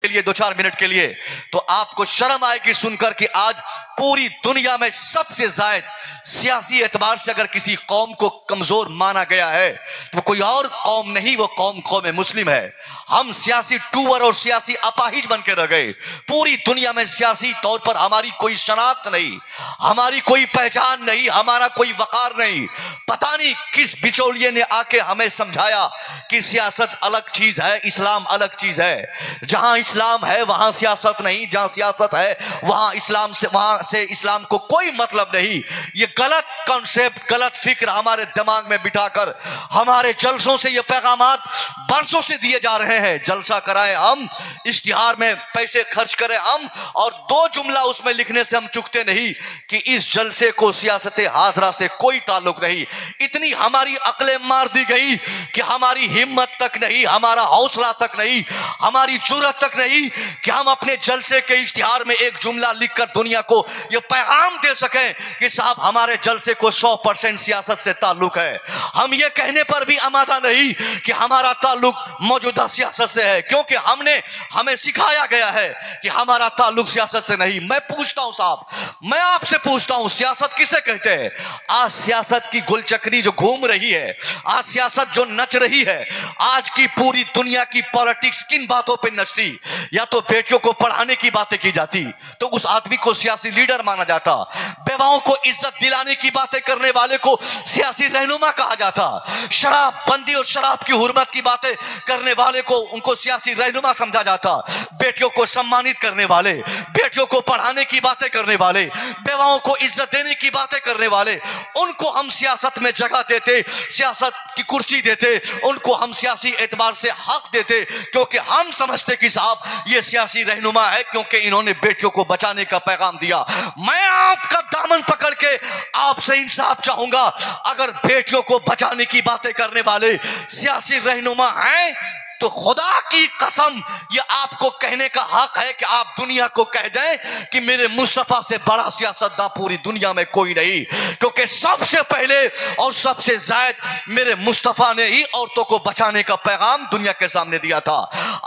के लिए 2-4 मिनट के लिए, तो आपको शर्म आएगी सुनकर कि आज पूरी दुनिया में सबसे ज्यादा सियासी एतबार से अगर किसी कौम को कमजोर माना गया है तो कोई और कौम नहीं, वो कौम मुस्लिम है। हम सियासी टूवर और सियासी अपाहिज बन के रह गए। पूरी दुनिया में सियासी तौर पर हमारी कोई शनाख्त नहीं, हमारी कोई पहचान नहीं, हमारा कोई वकार नहीं। पता नहीं किस बिचौलिए ने आके हमें समझाया कि सियासत अलग चीज है, इस्लाम अलग चीज है। जहां इस्लाम है वहां सियासत नहीं, जहां सियासत है वहां से इस्लाम को कोई मतलब नहीं। ये गलत कॉन्सेप्ट, गलत फिक्र हमारे दिमाग में बिठाकर हमारे जलसों से ये पैगामात बरसों से दिए जा रहे हैं। जलसा कराए हम, इश्तिहार में पैसे खर्च करें हम, और 2 जुमला उसमें लिखने से हम चुकते नहीं कि इस जलसे को सियासत हाजरा से कोई ताल्लुक नहीं। इतनी हमारी अक्लें मार दी गई कि हमारी हिम्मत तक नहीं, हमारा हौसला तक नहीं, हमारी जुर्रत तक नहीं कि हम अपने जलसे के इश्तिहार में एक जुमला लिखकर दुनिया को यह पैगाम दे सकें कि साहब हमारे जलसे को 100% सियासत से ताल्लुक है। हम ये कहने पर भी आमादा नहीं कि हमारा ताल्लुक मौजूदा सियासत से है, क्योंकि हमें सिखाया गया है कि हमारा ताल्लुक सियासत से नहीं। मैं पूछता हूं साहब, मैं आपसे पूछता हूं, सियासत किसे कहते हैं? आज सियासत की गुलचकरी जो घूम रही है, आज सियासत जो नच रही है, आज की पूरी दुनिया की पॉलिटिक्स किन बातों पे नचती? या तो बेटियों को पढ़ाने की बातें की जाती तो उस आदमी को सियासी लीडर माना जाता, बेवाओं को इज्जत दिलाने की बातें करने वाले को सियासी रहनुमा कहा जाता, शराब बंदी और शराब की हुर्मत की बातें करने वाले को उनको सियासी रहनुमा समझा जाता, बेटियों को सम्मानित करने वाले, बेटियों को पढ़ाने की बातें करने वाले, बेवाओं को इज्जत देने की बातें करने वाले, उनको हम सियासत में जगह देते, सियासत की कुर्सी देते, उनको हम सियासी एतबार से हक देते, क्योंकि हम समझते कि साहब ये सियासी रहनुमा है, क्योंकि इन्होंने बेटियों को बचाने का पैगाम दिया। मैं आपका दामन पकड़ के आपसे इंसाफ चाहूंगा, अगर बेटियों को बचाने की बातें करने वाले सियासी रहनुमा हैं तो खुदा की कसम ये आपको कहने का हक है कि आप दुनिया को कह दें कि मेरे मुस्तफा से बड़ा सियासतदान पूरी दुनिया में कोई नहीं, क्योंकि सबसे पहले और सबसे ज्यादा मेरे मुस्तफा ने ही औरतों को बचाने का पैगाम दुनिया के सामने दिया था।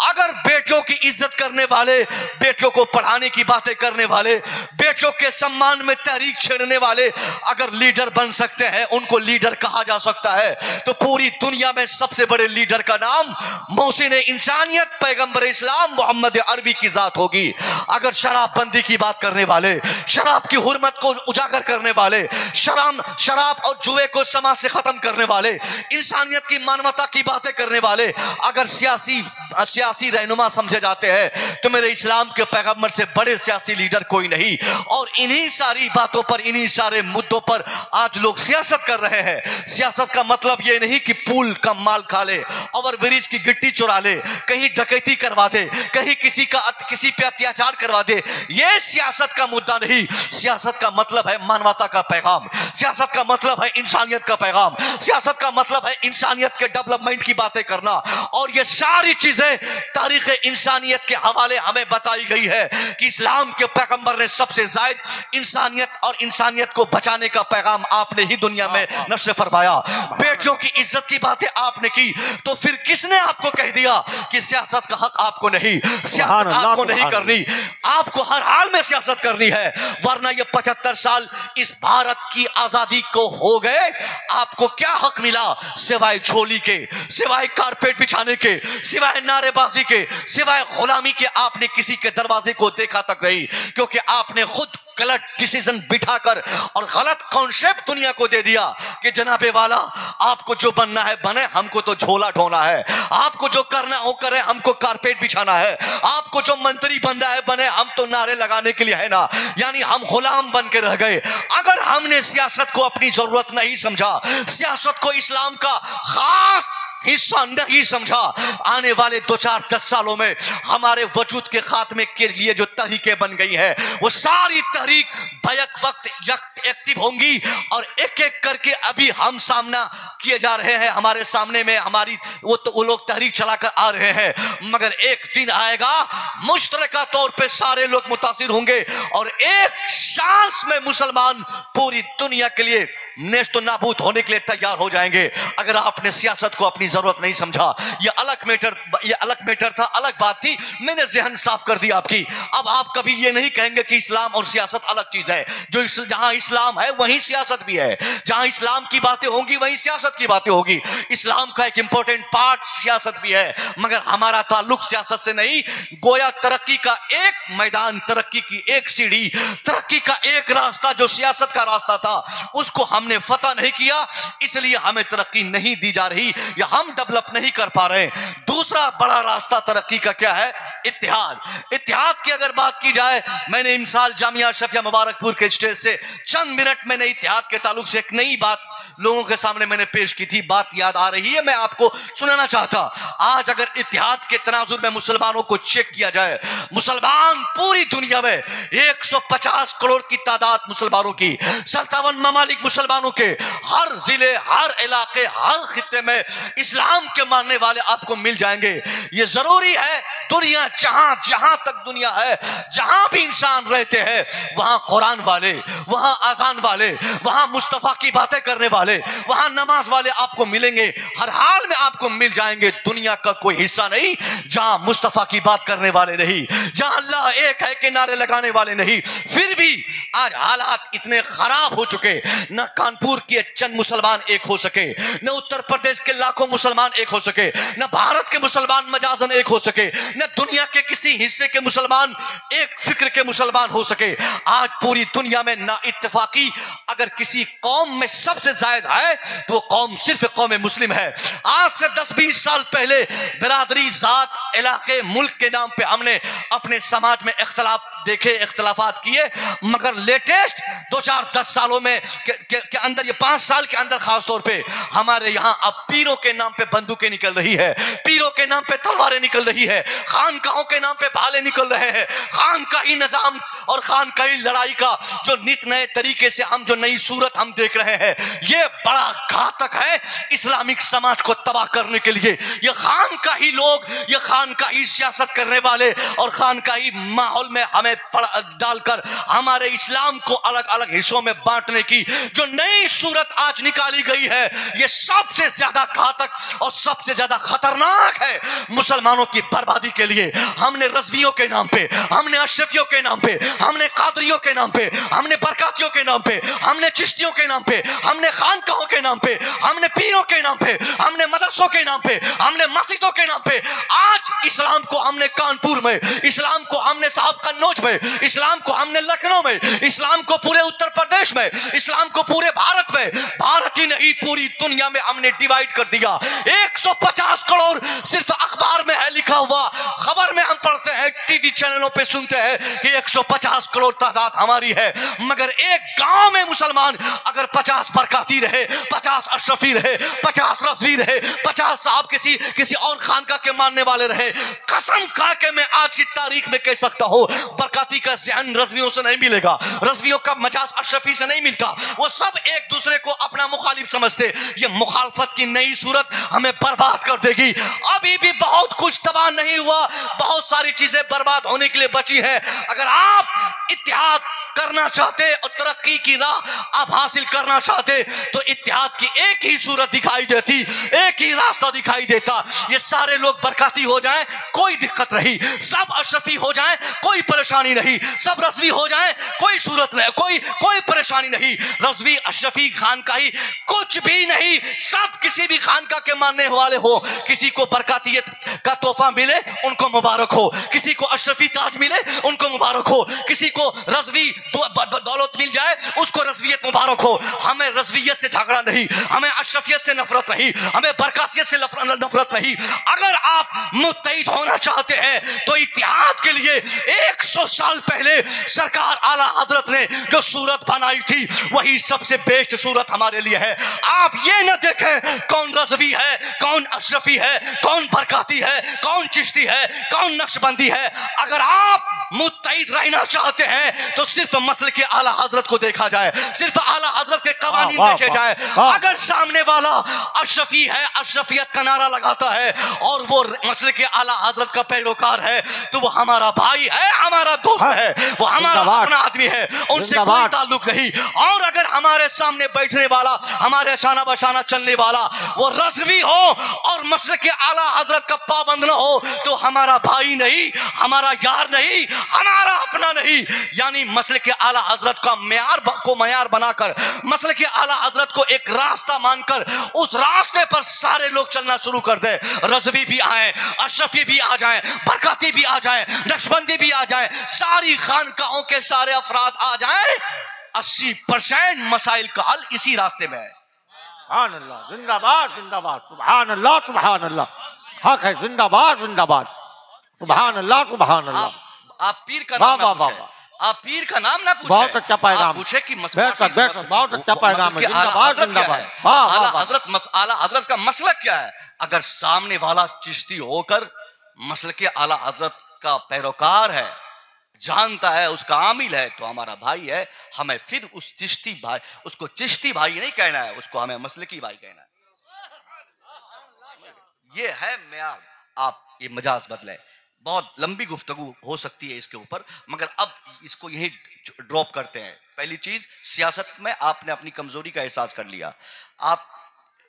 अगर बेटियों की इज्जत करने वाले, बेटियों को पढ़ाने की बातें करने वाले, बेटियों के सम्मान में तहरीक छेड़ने वाले अगर लीडर बन सकते हैं, उनको लीडर कहा जा सकता है, तो पूरी दुनिया में सबसे बड़े लीडर का नाम मौसीन इंसानियत पैगंबर इस्लाम मोहम्मद अरबी की जात होगी। अगर शराबबंदी की बात करने वाले, शराब की हुर्मत को उजागर करने वाले, शराब और जुए को समाज से खत्म करने वाले, इंसानियत की मानवता की बातें करने वाले अगर सियासी रहनुमा समझे जाते हैं तो मेरे इस्लाम के पैगंबर से बड़े सियासी लीडर कोई नहीं। और इन्हीं सारी बातों पर, इन्हीं सारे मुद्दों पर आज लोग सियासत कर रहे हैं। सियासत का मतलब यह नहीं कि पूल का माल खा ले, ओवर ब्रिज की गिट्टी चुरा ले, कहीं डकैती करवा दे, कहीं किसी पे अत्याचार करवा दे। यह सियासत का मुद्दा नहीं। सियासत का मतलब है मानवता का पैगाम, सियासत का मतलब है इंसानियत का पैगाम, सियासत का मतलब है इंसानियत के डेवलपमेंट की बातें करना। और ये सारी चीजें तारीख इंसानियत के हवाले हमें बताई गई है कि इस्लाम के पैगंबर ने सबसे ज्यादा इंसानियत और इंसानियत को बचाने का पैगाम आपने ही दुनिया में नश्र फरमाया। बेटियों की इज्जत की बातें आपने की, तो फिर किसने आपको कह दिया कि सियासत का हक आपको नहीं, सियासत आपको नहीं करनी? आपको हर हाल में सियासत करनी है, वरना ये 75 साल इस भारत की आजादी को हो गए, आपको क्या हक मिला सिवाय झोली के, सिवाय कारपेट बिछाने के, सिवाय नारेबाजी के, सिवाय गुलामी के? आपने किसी के दरवाजे को देखा तक नहीं, क्योंकि आपने खुद गलत डिसीजन बिठाकर और गलत कॉन्सेप्ट दुनिया को दे दिया कि जनाबे वाला आपको जो बनना है बने, हमको तो झोला ढोना है, आपको जो करना हो करे, हमको कारपेट बिछाना है, आपको जो मंत्री बनना है बने, हम तो नारे लगाने के लिए है ना। यानी हम गुलाम बन के रह गए। अगर हमने सियासत को अपनी जरूरत नहीं समझा, सियासत को इस्लाम का खास हिस्सा नहीं समझा, आने वाले 2-4-10 सालों में हमारे वजूद के खात्मे के लिए जो तहरीकें बन गई है, वो सारी तहरीक बैक वक्त एक्टिव होंगी और एक एक करके अभी हम सामना किए जा रहे हैं, हमारे सामने में हमारी वो लोग तहरीक चलाकर आ रहे हैं। मगर एक दिन आएगा मुश्तरका तौर पे सारे लोग मुतासिर होंगे और एक सांस में मुसलमान पूरी दुनिया के लिए नेस्त नाबूद होने के लिए तैयार हो जाएंगे। अगर आपने सियासत को अपनी जरूरत नहीं समझा, ये अलग मैटर था, अलग बात थी, मैंने जहन साफ कर दिया आपकी। अब आप कभी ये नहीं कहेंगे कि इस्लाम और सियासत अलग चीज है। जहां इस्लाम है वहीं सियासत भी है, जहां इस्लाम की बातें होंगी वहीं सियासत की बातें होगी। इस्लाम का एक इंपॉर्टेंट पार्ट सियासत भी है, मगर हमारा ताल्लुक सियासत से नहीं। गोया तरक्की का एक मैदान, तरक्की की एक सीढ़ी, तरक्की का एक रास्ता जो सियासत का रास्ता था, उसको हमने फतह नहीं किया, इसलिए हमें तरक्की नहीं दी जा रही या हम डेवलप नहीं कर पा रहे। दूसरा बड़ा रास्ता तरक्की का क्या है? इत्तेहाद। इत्तेहाद की अगर बात की जाए, मैंने इमसाल जामिया शफिया मुबारकपुर के स्टेज से चंद मिनट मैंने इत्तेहाद के ताल्लुक से एक नई बात लोगों के सामने मैंने पेश की थी। बात याद आ रही है, मैं आपको सुनाना चाहता। आज अगर इत्तेहाद के तनाजुर में मुसलमानों को चेक किया जाए, मुसलमान पूरी दुनिया में 150 करोड़ की तादाद मुसलमानों की, 57 ममालिक मुसलमानों के, हर जिले, हर इलाके, हर खित्ते में इस्लाम के मानने वाले आपको मिल जाएंगे। ये जरूरी है, दुनिया जहां तक दुनिया है, जहां भी इंसान रहते हैं, वहां कुरान वाले, वहां आजान वाले, वहां मुस्तफा की बातें करने वाले, वहां नमाज वाले आपको मिलेंगे। हर हाल में आपको मिल जाएंगे। दुनिया का कोई हिस्सा नहीं जहां मुस्तफा की बात करने वाले नहीं, जहां अल्लाह एक है के नारे लगाने वाले नहीं। फिर भी आज हालात इतने खराब हो चुके, न कानपुर के चंद मुसलमान एक हो सके, न उत्तर प्रदेश के लाखों मुसलमान एक हो सके, न भारत के मुसलमान मजाजन एक हो सके, न दुनिया के किसी हिस्से के मुसलमान एक फिक्र के मुसलमान हो सके। आज पूरी दुनिया में ना इत्तेफाकी अगर किसी कौम में सबसे जायद है तो वो कौम सिर्फ कौम मुस्लिम है। आज से 10-20 साल पहले बिरादरी, जात, इलाके, मुल्क के नाम पे हमने अपने समाज में इख्तलाफ देखे, इख्तलाफात किए, मगर लेटेस्ट 2-4-10 सालों में के अंदर, ये 5 साल के अंदर खास तौर पे हमारे यहाँ अब पीरों के नाम पे बंदूकें निकल रही है, पीरों के नाम पे तलवारें निकल रही है, खानकाहों के नाम पे भाले निकल रहे हैं। खानकाही निजाम और खानकाही लड़ाई का जो नित नए तरीके से हम जो नई सूरत हम देख रहे हैं, ये बड़ा घातक है इस्लामिक समाज को तबाह करने के लिए। ये खानकाही लोग, ये खानकाही सियासत करने वाले और खानकाही माहौल में हमें डालकर हमारे इस्लाम को अलग अलग हिस्सों में बांटने की जो नई सूरत आज निकाली गई है, ये सबसे ज्यादा घातक और सबसे ज्यादा खतरनाक है मुसलमानों की बर्बादी के लिए। हमने रज़वियों के नाम पे, हमने अशरफियों के नाम पे, हमने कादरियों के नाम पे, हमने बरकातियों के नाम पे, हमने चिश्तियों के नाम पे, हमने खानकाहों के नाम पे, हमने पीरों के नाम पे, हमने मदरसों के नाम पे, हमने मस्जिदों के नाम पे आज इस्लाम को हमने कानपुर में, इस्लाम को हमने साहब कन्नौज में, इस्लाम को हमने लखनऊ में, इस्लाम को पूरे उत्तर प्रदेश में, इस्लाम को पूरे भारत में, भारत ही नहीं पूरी दुनिया में हमने डिवाइड कर दिया। 150 करोड़ सिर्फ अखबार में है लिखा हुआ, खबर में हम पढ़ते हैं, टीवी चैनलों पे सुनते हैं कि 150 करोड़ तादाद हमारी है, मगर एक गांव में मुसलमान अगर 50 बरकाती रहे, 50 अशरफी रहे, 50 रज़वी रहे, 50 साहब किसी और खानका के मानने वाले रहे, कसम खा के मैं आज की तारीख में कह सकता हूं, बरकाती का ज़हन रज़वियों से नहीं मिलेगा, रज़वियों का मजाज अशरफी से नहीं मिलता। वो सब एक दूसरे को अपना मुखालिफ समझते। ये मुखालफत की नई सूरत हमें बर्बाद कर देगी। अभी भी बहुत कुछ तबाह नहीं हुआ, बहुत सारी चीजें बर्बाद होने के लिए बची है। अगर आप इत्तेहाद करना चाहते और तरक्की की राह आप हासिल करना चाहते तो इत्तेहाद की एक ही सूरत दिखाई देती, एक ही रास्ता दिखाई देता। ये सारे लोग बरकाती हो जाएं, कोई दिक्कत नहीं, सब अशरफी हो जाएं, कोई परेशानी नहीं, सब रज़वी हो जाएं, कोई सूरत नहीं, कोई परेशानी नहीं। रज़वी, अशरफी, खानकाही कुछ भी नहीं, सब किसी भी खानका के मानने वाले हो। किसी को बरकातियत का तोहफा मिले उनको मुबारक हो, किसी को अशरफी ताज मिले उनको मुबारक हो, किसी को रज़वी दौलत मिल जाए उसको रज़वियत मुबारक हो। हमें रज़वियत से झगड़ा नहीं, हमें अशरफियत से नफरत नहीं, हमें बरकातियत से नफरत नहीं। अगर आप मुत्तहिद होना चाहते हैं तो इत्तेहाद के लिए 100 साल पहले सरकार आला हजरत ने जो सूरत बनाई थी वही सबसे बेस्ट सूरत हमारे लिए है। आप ये न देखें कौन रज़वी है, कौन अशरफी है, कौन बरकाती है, कौन चिश्ती है, कौन नक्शबंदी है। अगर आप मुत्तहिद रहना चाहते हैं तो सिर्फ मसले के आला हजरत को देखा जाए, सिर्फ आला हजरत के कवानीन देखे जाए। अगर सामने वाला अशरफी है, अशरफियत का नारा लगाता है और वो मसले के आला हजरत का पैरोकार है, तो वो हमारा भाई है, हमारा दोस्त है, वो हमारा अपना आदमी है, उनसे कोई ताल्लुक नहीं। और अगर हमारे सामने बैठने वाला, हमारे शाना बशाना चलने वाला वो रज़वी हो और मसले के आला हजरत का पाबंद ना हो, तो हमारा भाई नहीं, हमारा यार नहीं, हमारा अपना नहीं। यानी मसले के आला हजरत का मयार बनाकर, मसले के आला हजरत को एक रास्ता मानकर उस रास्ते पर सारे लोग चलना शुरू कर दे। रज़वी भी आए, अशरफी भी आ जाएं, बरकती भी आ जाएं, नक्शबंदी भी आ जाएं, सारी खानकाहों के सारे अफराद आ जाएं, 80% मसाइल का हल इसी रास्ते में है। सुभान अल्लाह, जिंदाबाद जिंदाबाद, सुभान अल्लाह सुभान अल्लाह, हक है, जिंदाबाद जिंदाबाद, सुभान अल्लाह सुभान अल्लाह। आप पीर का नाम ना पूछे, आप पीर का नाम ना पूछे, बहुत अच्छा पैगाम पूछे कि बहुत अच्छा पैगाम है, जिंदाबाद जिंदाबाद। आला हजरत का मसलक क्या है? अगर सामने वाला चिश्ती होकर मसलक के आला हजरत का पैरोकार है, जानता है, उसका आमिल है, तो हमारा भाई है। हमें फिर उस चिश्ती भाई, उसको चिश्ती भाई नहीं कहना है, उसको हमें मसलकी भाई कहना है। ये है मेयार। आप ये मजाज बदले, बहुत लंबी गुफ्तगू हो सकती है इसके ऊपर, मगर अब इसको यही ड्रॉप करते हैं। पहली चीज, सियासत में आपने अपनी कमजोरी का एहसास कर लिया। आप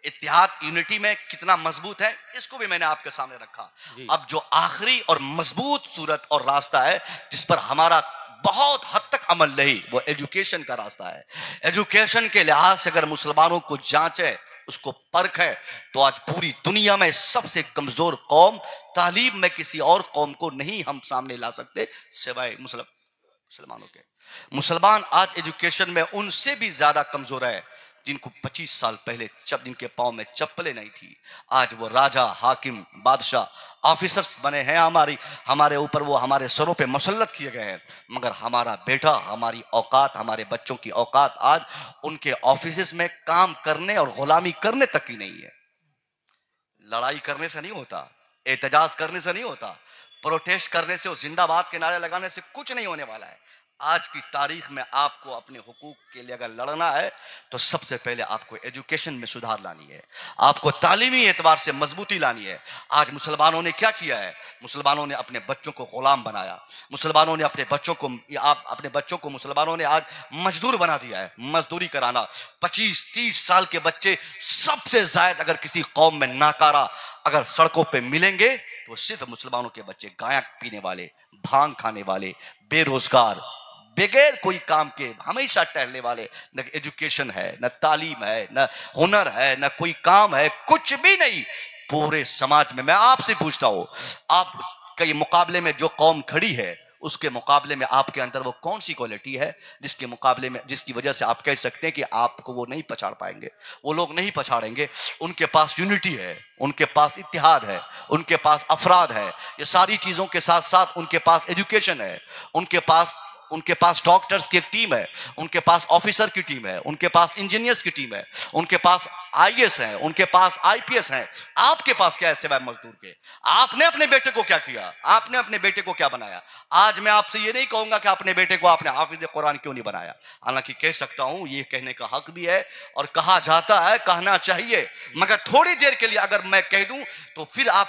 इत्तेहाद, यूनिटी में कितना मजबूत है, इसको भी मैंने आपके सामने रखा। अब जो आखिरी और मजबूत सूरत और रास्ता है जिस पर हमारा बहुत हद तक अमल नहीं, वो एजुकेशन का रास्ता है। एजुकेशन के लिहाज से अगर मुसलमानों को जांचे, उसको परख है, तो आज पूरी दुनिया में सबसे कमजोर कौम, तालीम में किसी और कौम को नहीं हम सामने ला सकते सिवाय मुसलमानों के। मुसलमान आज एजुकेशन में उनसे भी ज्यादा कमजोर है जिनको 25 साल पहले जिनके पांव में चप्पलें नहीं थी। आज वो राजा, हाकिम, बादशाह, ऑफिसर्स बने हैं, हमारे ऊपर वो हमारे सरों पे मुसल्लत किए गए हैं। मगर हमारा बेटा, हमारी औकात, हमारे बच्चों की औकात आज उनके ऑफिस में काम करने और गुलामी करने तक की नहीं है। लड़ाई करने से नहीं होता, एहतजाज करने से नहीं होता, प्रोटेस्ट करने से और जिंदाबाद के नारे लगाने से कुछ नहीं होने वाला है। आज की तारीख में आपको अपने हुकूक के लिए अगर लड़ना है तो सबसे पहले आपको एजुकेशन में सुधार लानी है, आपको तालीमी एतबार से मजबूती लानी है। आज मुसलमानों ने क्या किया है? मुसलमानों ने अपने बच्चों को गुलाम बनाया, मुसलमानों ने अपने बच्चों को मुसलमानों ने आज मजदूर बना दिया है। मजदूरी कराना, 25-30 साल के बच्चे सबसे ज्यादा अगर किसी कौम में नाकारा अगर सड़कों पर मिलेंगे तो सिर्फ मुसलमानों के बच्चे, गायक पीने वाले, भांग खाने वाले, बेरोजगार, बगैर कोई काम के हमेशा टहलने वाले। न एजुकेशन है, न तालीम है, न हुनर है, न कोई काम है, कुछ भी नहीं पूरे समाज में। मैं आपसे पूछता हूं, आप के मुकाबले में जो कौम खड़ी है, उसके मुकाबले में आपके अंदर वो कौन सी क्वालिटी है जिसके मुकाबले में, जिसकी वजह से आप कह सकते हैं कि आपको वो नहीं पछाड़ पाएंगे? वो लोग नहीं पछाड़ेंगे। उनके पास यूनिटी है, उनके पास इत्तेहाद है, उनके पास अफराद है। ये सारी चीजों के साथ साथ उनके पास एजुकेशन है, उनके पास डॉक्टर्स की एक टीम है, उनके पास ऑफिसर की टीम है, उनके पास इंजीनियर्स की टीम है, उनके पास आईएएस हैं, उनके पास आईपीएस हैं। आपके पास क्या है सिवाय मजदूर के? आपने अपने बेटे को क्या किया? आपने अपने बेटे को क्या बनाया? आज मैं आपसे ये नहीं कहूंगा कि अपने बेटे को आपने हाफिज कुरान क्यों नहीं बनाया, हालांकि कह सकता हूं, ये कहने का हक भी है और कहा जाता है, कहना चाहिए। मगर थोड़ी देर के लिए अगर मैं कह दूं तो फिर आप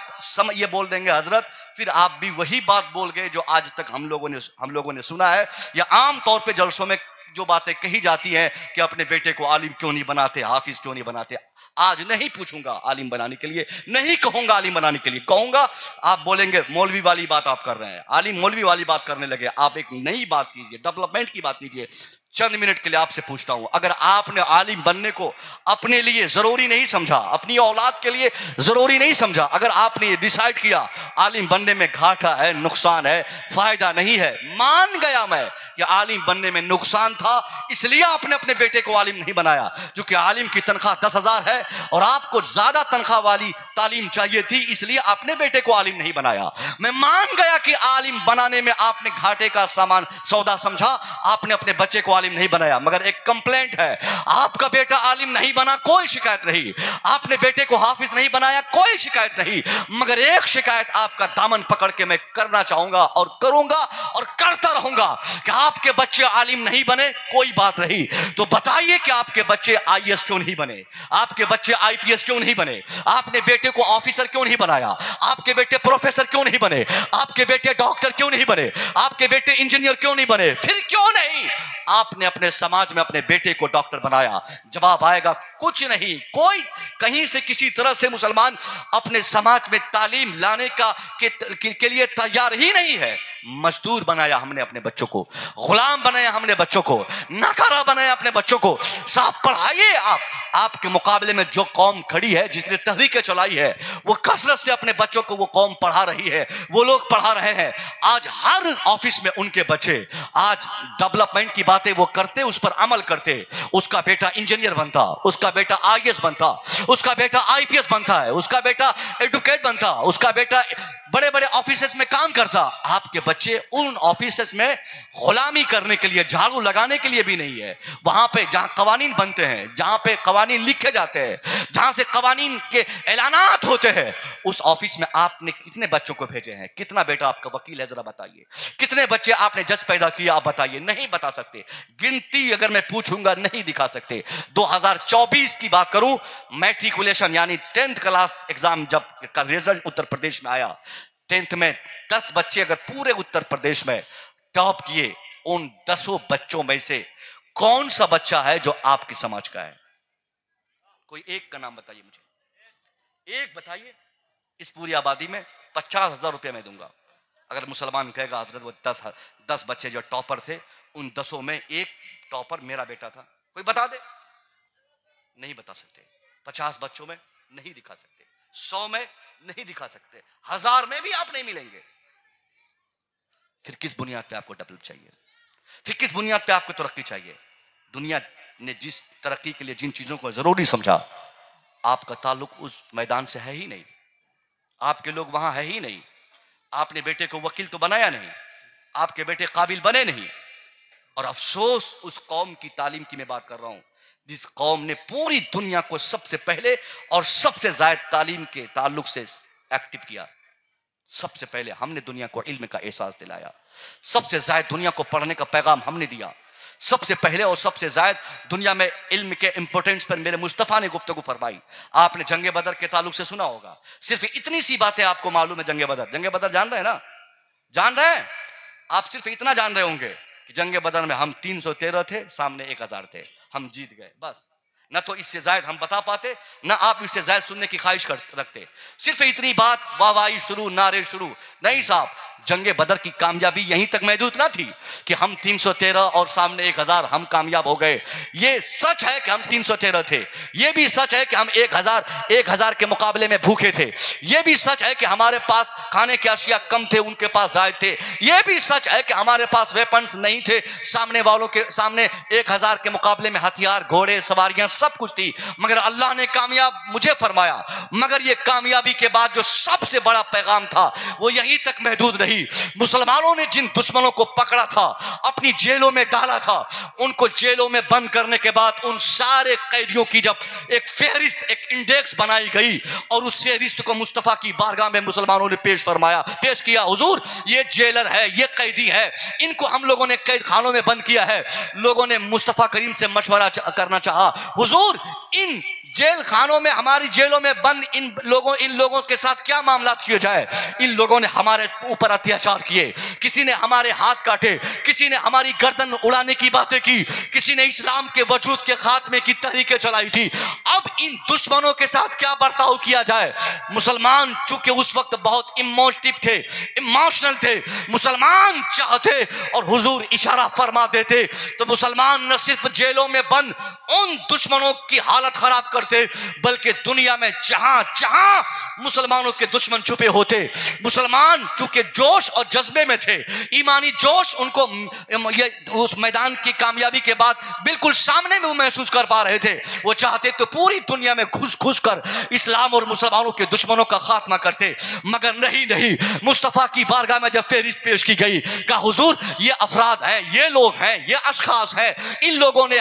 ये बोल देंगे हजरत, फिर आप भी वही बात बोल गए जो आज तक हम लोगों ने सुना है, या आम तौर पे जलसों में जो बातें कही जाती हैं कि अपने बेटे को आलिम क्यों नहीं बनाते, हाफिज क्यों नहीं बनाते। आज नहीं पूछूंगा आलिम बनाने के लिए, नहीं कहूंगा आलिम बनाने के लिए, कहूंगा आप बोलेंगे मौलवी वाली बात आप कर रहे हैं, आलिम मौलवी वाली बात करने लगे। आप एक नई बात कीजिए, डेवलपमेंट की बात कीजिए। चंद मिनट के लिए आपसे पूछता हूं, अगर आपने आलिम बनने को अपने लिए जरूरी नहीं समझा, अपनी औलाद के लिए जरूरी नहीं समझा, अगर आपने ये डिसाइड किया आलिम बनने में घाटा है, नुकसान है, फायदा नहीं है, मान गया मैं कि आलिम बनने में नुकसान था, इसलिए आपने अपने बेटे को आलिम नहीं बनाया। क्योंकि आलिम की तनख्वाह 10,000 है और आपको ज्यादा तनख्वाह वाली तालीम चाहिए थी, इसलिए आपने बेटे को आलिम नहीं बनाया। मैं मान गया कि आलिम बनाने में आपने घाटे का सामान सौदा समझा, आपने अपने बच्चे को आलिम नहीं बनाया, मगर एक कंप्लेंट है, आपका बेटा आलिम नहीं बना, कोई शिकायत नहीं। आपने बेटे को हाफिज नहीं बनाया, कोई शिकायत नहीं, मगर एक शिकायत आपका दामन पकड़ के मैं करना चाहूंगा और करूंगा और करता रहूंगा कि आपके बच्चे आलिम नहीं बने, कोई बात नहीं, तो बताइए कि आपके बच्चे आईएएस क्यों नहीं बने, आपके बच्चे आईपीएस क्यों नहीं बने, आपने बेटे को ऑफिसर क्यों नहीं बनाया, आपके बेटे प्रोफेसर क्यों नहीं बने, आपके बेटे डॉक्टर क्यों नहीं बने, आपके बेटे इंजीनियर क्यों नहीं बने, फिर क्यों नहीं आपने अपने समाज में अपने बेटे को डॉक्टर बनाया? जवाब आएगा कुछ नहीं। कोई कहीं से किसी तरह से मुसलमान अपने समाज में तालीम लाने के लिए तैयार ही नहीं है। मजदूर बनाया हमने अपने बच्चों को, गुलाम बनाया हमने बच्चों को, नकारा बनाया अपने बच्चों को। साहब पढ़ाइए आप, आपके मुकाबले में जो कौम खड़ी है, जिसने तहरीकें चलाई है, वो कसरत से अपने बच्चों को वो कौम पढ़ा रही है, वो लोग पढ़ा रहे हैं। आज हर ऑफिस में उनके बच्चे आज डेवलपमेंट की बातें वो करते, उस पर अमल करते। उसका बेटा इंजीनियर बनता, उसका बेटा आईएएस बनता, उसका बेटा आईपीएस बनता है, उसका बेटा एडवोकेट बनता, उसका बेटा बड़े बड़े ऑफिसेस में काम करता। आपके बच्चे उन ऑफिसेस में गुलामी करने के लिए, झाड़ू लगाने के लिए भी नहीं है। वहां पे जहां कवानीन बनते हैं, जहां पे कवानीन लिखे जाते हैं, जहां से कवानीन के ऐलानात होते हैं, उस ऑफिस में आपने कितने बच्चों को भेजे हैं? कितना बेटा आपका वकील है, जरा बताइए। कितने बच्चे आपने जज पैदा किया, आप बताइए। नहीं बता सकते, गिनती अगर मैं पूछूंगा नहीं दिखा सकते। 2024 की बात करूं, मैट्रिकुलेशन यानी 10th क्लास एग्जाम जब का रिजल्ट उत्तर प्रदेश में आया, 10th में 10 बच्चे अगर पूरे उत्तर प्रदेश में टॉप किए, उन 10 बच्चों में से कौन सा बच्चा है जो आपके समाज का है? कोई एक का नाम बताइए मुझे, एक बताइए। इस पूरी आबादी में 50,000 रुपया मैं दूंगा अगर मुसलमान कहेगा हजरत वो 10 बच्चे जो टॉपर थे, उन 10 में एक टॉपर मेरा बेटा था। कोई बता दे। नहीं बता सकते। 50 बच्चों में नहीं दिखा सकते, 100 में नहीं दिखा सकते, 1000 में भी आप नहीं मिलेंगे। फिर किस बुनियाद पे आपको डेवलप चाहिए? फिर किस बुनियाद पे आपको तरक्की चाहिए? दुनिया ने जिस तरक्की के लिए जिन चीजों को जरूरी समझा, आपका ताल्लुक उस मैदान से है ही नहीं, आपके लोग वहां है ही नहीं। आपने बेटे को वकील तो बनाया नहीं, आपके बेटे काबिल बने नहीं। और अफसोस उस कौम की तालीम की मैं बात कर रहा हूं, जिस कौम ने पूरी दुनिया को सबसे पहले और सबसे ज्यादा तालीम के ताल्लुक से एक्टिव किया। सबसे पहले हमने दुनिया को इल्म का एहसास दिलाया, सबसे ज्यादा दुनिया को पढ़ने का पैगाम हमने दिया। सबसे पहले और सबसे ज्यादा दुनिया में इल्म के इंपोर्टेंस पर मेरे मुस्तफा ने गुफ्तगू फरमाई। आपने जंगे बदर के ताल्लुक से सुना होगा। सिर्फ इतनी सी बातें आपको मालूम है। जंगे बदर जान रहे हैं ना? जान रहे हैं आप? सिर्फ इतना जान रहे होंगे कि जंगे बदर में हम 313 थे, सामने 1000 थे, हम जीत गए। बस, ना तो इससे ज्यादा हम बता पाते, ना आप इससे ज्यादा सुनने की ख्वाहिश रखते। सिर्फ इतनी बात, वाहवाही शुरू, नारे शुरू। नहीं साहब, जंगे बदर की कामयाबी यहीं तक महदूद ना थी कि हम 313 और सामने 1000 हम कामयाब हो गए। ये सच है कि हम 313 थे, ये भी सच है कि हम 1000 के मुकाबले में भूखे थे, ये भी सच है कि हमारे पास खाने के अशिया कम थे, उनके पास जायद थे, ये भी सच है कि हमारे पास वेपन्स नहीं थे, सामने वालों के सामने 1000 के मुकाबले में हथियार, घोड़े, सवारियां सब कुछ थी। मगर अल्लाह ने कामयाब मुझे फरमाया। मगर ये कामयाबी के बाद जो सबसे बड़ा पैगाम था वो यहीं तक महदूद नहीं। मुसलमानों ने जिन दुश्मनों को पकड़ा था, अपनी जेलों में डाला था, उनको जेलों में बंद करने के बाद उन सारे कैदियों की जब एक फहरिस्त, एक इंडेक्स बनाई गई और उस फहरिस्त को मुस्तफा की बारगाह में मुसलमानों ने पेश किया। हुजूर, ये जेलर है, ये कैदी है, इनको हम लोगों ने कैद खानों में बंद किया है। लोगों ने मुस्तफा करीम से मशवरा करना चाहा, हुजूर इन जेल खानों में, हमारी जेलों में बंद इन लोगों के साथ क्या मामलात किए जाए? इन लोगों ने हमारे ऊपर अत्याचार किए, किसी ने हमारे हाथ काटे, किसी ने हमारी गर्दन उड़ाने की बातें की, किसी ने इस्लाम के वजूद के खात्मे की तहरीकें चलाई थी। अब इन दुश्मनों के साथ क्या बर्ताव किया जाए? मुसलमान चूंकि उस वक्त बहुत इमोटिव थे, इमोशनल थे, मुसलमान चाहते और हुजूर इशारा फरमा देते तो मुसलमान न सिर्फ जेलों में बंद उन दुश्मनों की हालत खराब कर करते, बल्कि दुनिया में जहां जहां मुसलमानों के दुश्मन छुपे होते, मुसलमान चूंकि जोश और जज्बे में थे, ईमानी जोश उनको ये उस मैदान की कामयाबी के बाद बिल्कुल सामने में वो महसूस कर पा रहे थे। वो चाहते तो पूरी दुनिया में घुस घुस कर इस्लाम और मुसलमानों के दुश्मनों का खात्मा करते, मगर नहीं, मुस्तफा की बारगाह में जब फहरिस्त पेश की गई, कहा हुजूर ये अफराद हैं, ये लोग हैं, ये अशखास हैं, इन लोगों ने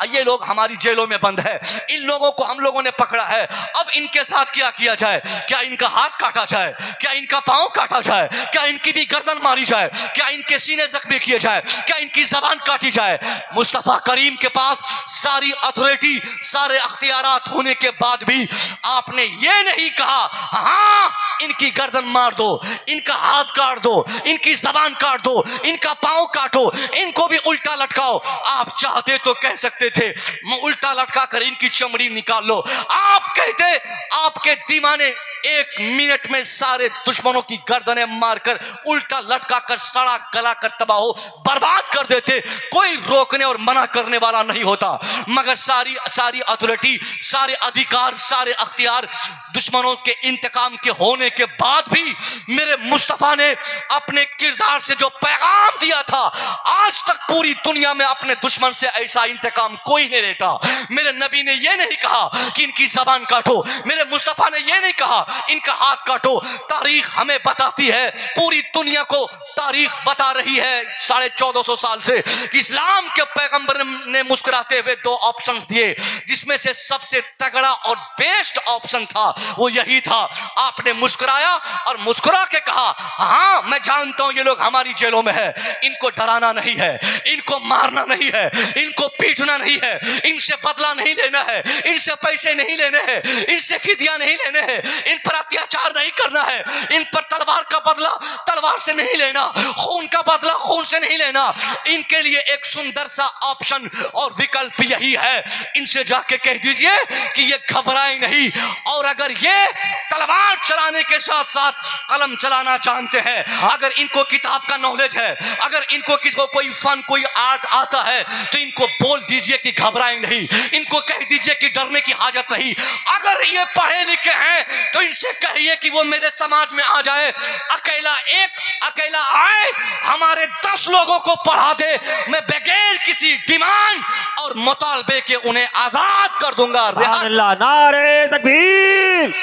ये लोग हमारी जेलों में बंद है, इन लोगों को हम लोगों ने पकड़ा है, अब इनके साथ क्या किया जाए? क्या इनका हाथ काटा जाए? क्या इनका पांव काटा जाए? क्या इनकी भी गर्दन मारी जाए? क्या इनके सीने जख्मी किए जाए? क्या इनकी जबान काटी जाए? मुस्तफा करीम के पास सारी अथॉरिटी, सारे अख्तियारात होने के बाद भी आपने ये नहीं कहा हाँ इनकी गर्दन मार दो, इनका हाथ काट दो, इनकी जबान काट दो, इनका पांव काटो, इनको भी उल्टा लटकाओ। आप चाहते तो कह सकते थे उल्टा लटका कर इनकी चमड़ी निकाल लो। आप कहते आपके दीवाने 1 मिनट में सारे दुश्मनों की गर्दनें मारकर उल्टा लटका कर सड़ा गला कर तबाह बर्बाद कर देते, कोई रोकने और मना करने वाला नहीं होता। मगर सारी अथॉरिटी, सारे अधिकार, सारे अख्तियार दुश्मनों के इंतकाम के होने के बाद भी मेरे मुस्तफा ने अपने किरदार से जो पैगाम दिया था, आज तक पूरी दुनिया में अपने दुश्मन से ऐसा इंतकाम कोई नहीं लेता। मेरे नबी ने यह नहीं कहा कि इनकी जबान काटो, मेरे मुस्तफा ने यह नहीं कहा इनका हाथ काटो। तारीख हमें बताती है, पूरी दुनिया को तारीख बता रही है 1450 साल से कि इस्लाम के पैगंबर ने मुस्कुराते हुए 2 ऑप्शंस दिए, जिसमें से सबसे तगड़ा और बेस्ट ऑप्शन था वो यही था। आपने मुस्कुराया और मुस्कुरा के कहा हाँ मैं जानता हूं ये लोग हमारी जेलों में है, इनको डराना नहीं है, इनको मारना नहीं है, इनको पीटना नहीं है, इनसे बदला नहीं लेना है, इनसे पैसे नहीं लेने हैं, इनसे फिदिया नहीं लेने हैं, इन पर अत्याचार नहीं करना है, इन पर तलवार का बदला तलवार से नहीं लेना, खून का बदला खून से नहीं लेना। इनके लिए एक सुंदर सा ऑप्शन और विकल्प यही है, इनसे जाके कह दीजिए कि ये घबराए नहीं, और अगर ये तलवार चलाने के साथ साथ कलम चलाना जानते हैं, अगर इनको किताब का नॉलेज है, अगर इनको किसी को कोई फन कोई आर्ट आता है, तो इनको बोल दीजिए कि घबराए नहीं, इनको कह दीजिए कि डरने की हाजत नहीं। अगर ये पढ़े लिखे हैं तो इनसे कहिए कि वो मेरे समाज में आ जाए, अकेला आए, हमारे 10 लोगों को पढ़ा दे, मैं बगैर किसी डिमांड और मुतालबे के उन्हें आजाद कर दूंगा। नारे तकबीर,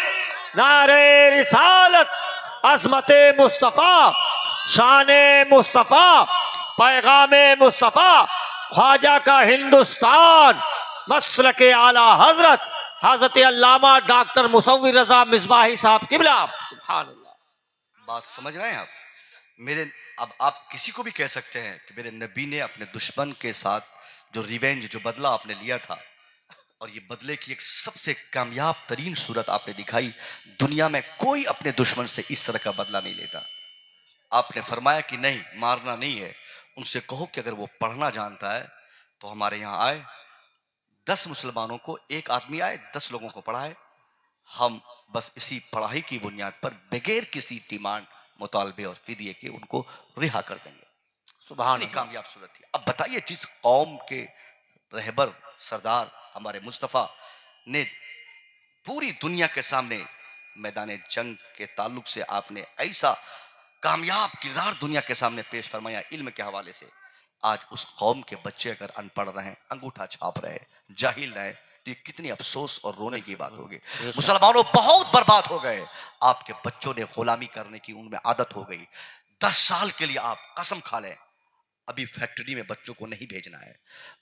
नारे रिसालत, अज़मते मुस्तफा, शाने मुस्तफा, पैगामे मुस्तफा, ख्वाजा का हिंदुस्तान, मसलके आला हजरत हजरत अल्लामा डॉक्टर मुसव्विर रजा मिसबाही साहब किबला। सुभान अल्लाह। बात समझ रहे हैं आप? अब आप किसी को भी कह सकते हैं कि मेरे नबी ने अपने दुश्मन के साथ जो रिवेंज, जो बदला आपने लिया था, और ये बदले की एक सबसे कामयाब तरीन सूरत आपने दिखाई। दुनिया में कोई अपने दुश्मन से इस तरह का बदला नहीं लेता। आपने फरमाया कि नहीं, मारना नहीं है, उनसे कहो कि अगर वो पढ़ना जानता है तो हमारे यहाँ आए, 10 मुसलमानों को एक आदमी आए, 10 लोगों को पढ़ाए, हम बस इसी पढ़ाई की बुनियाद पर बगैर किसी डिमांड, मुतालबे और फिदिये के उनको रिहा कर देंगे। सुभान अल्लाह। कामयाब सूरत थी। अब बताइए, जिस कौम के रहबर सरदार हमारे मुस्तफ़ा ने पूरी दुनिया के सामने मैदान जंग के ताल्लुक से आपने ऐसा कामयाब किरदार दुनिया के सामने पेश फरमाया इल्म के हवाले से, आज उस कौम के बच्चे अगर अनपढ़ रहे, अंगूठा छाप रहे, जाहिल रहे, तो ये कितनी अफसोस और रोने की बात होगी। मुसलमानों बहुत बर्बाद हो गए, आपके बच्चों ने गुलामी करने की उनमें आदत हो गई। 10 साल के लिए आप कसम खा लें, अभी फैक्ट्री में बच्चों को नहीं भेजना है,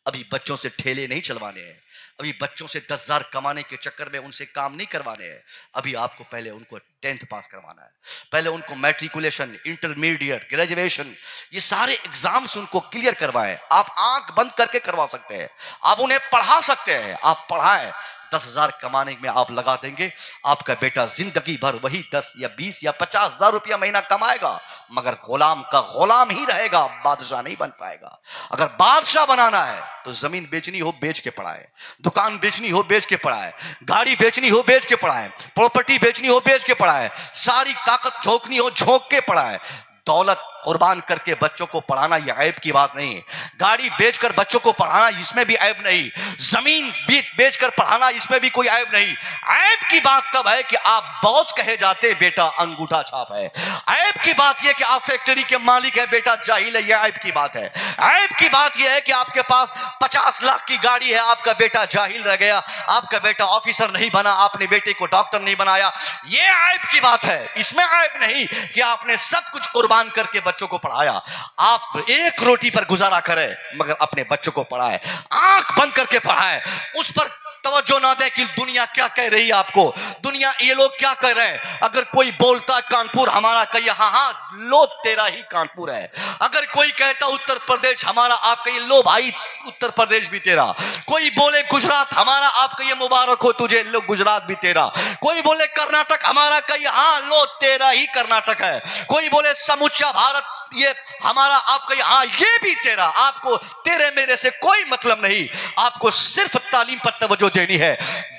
अभी बच्चों से ठेले नहीं चलवाने हैं, अभी बच्चों से 10,000 कमाने के चक्कर में उनसे काम नहीं करवाने हैं। अभी आपको पहले उनको 10th पास करवाना है, पहले उनको मैट्रिकुलेशन, इंटरमीडिएट, ग्रेजुएशन, ये सारे एग्जाम्स उनको क्लियर करवाएं। आप आंख बंद करके करवा सकते हैं, आप उन्हें पढ़ा सकते हैं, आप पढ़ाएं। 10,000 कमाने में आप लगा देंगे, आपका बेटा जिंदगी भर वही 10 या 20 या 50,000 रुपया महीना कमाएगा, मगर गुलाम का गुलाम ही रहेगा, बादशाह नहीं बन पाएगा। अगर बादशाह बनाना है तो जमीन बेचनी हो बेच के पढ़ाए, दुकान बेचनी हो बेच के पढ़ाए, गाड़ी बेचनी हो बेच के पढ़ाए, प्रॉपर्टी बेचनी हो बेच के पढ़ाए, सारी ताकत झोंकनी हो झोंक के पढ़ाए। दौलत कुर्बान करके बच्चों को पढ़ाना यह ऐब की बात नहीं है। गाड़ी बेचकर बच्चों को पढ़ाना इसमें भी ऐब नहीं, जमीन बेचकर पढ़ाना इसमें भी कोई ऐब नहीं। ऐब की बात तब है कि आप बॉस कहे जाते बेटा अंगूठा छाप है। ऐब की बात यह कि आप फैक्ट्री के मालिक है बेटा जाहिल है, यह ऐब की बात है। ऐब की बात यह है कि आपके पास 50 लाख की गाड़ी है, आपका बेटा जाहिल रह गया, आपका बेटा ऑफिसर नहीं बना, आपने बेटे को डॉक्टर नहीं बनाया, यह ऐब की बात है। इसमें ऐब नहीं कि आपने सब कुछ कुर्बान करके बच्चों को पढ़ाया। आप एक रोटी पर गुजारा करें मगर अपने बच्चों को पढ़ाएं, आंख बंद करके पढ़ाएं, उस पर तवज्जो ना दें कि दुनिया क्या कह रही है, आपको दुनिया ये लोग क्या कह रहे हैं। अगर कोई बोलता कानपुर हमारा, कहिए हाँ हाँ लो तेरा ही कानपुर है। अगर कोई कहता उत्तर प्रदेश हमारा, आप कहिए लो भाई उत्तर प्रदेश भी तेरा। कोई बोले गुजरात हमारा, आप कहिए मुबारक हो तुझे, लो गुजरात भी तेरा। कोई बोले कर्नाटक हमारा, कहिए हाँ लो तेरा ही कर्नाटक है। कोई बोले समूचा भारत ये हमारा, आप कहिए हाँ ये भी तेरा। आपको तेरे मेरे से कोई मतलब नहीं, आपको सिर्फ तालीम पर तवज्जो देनी है।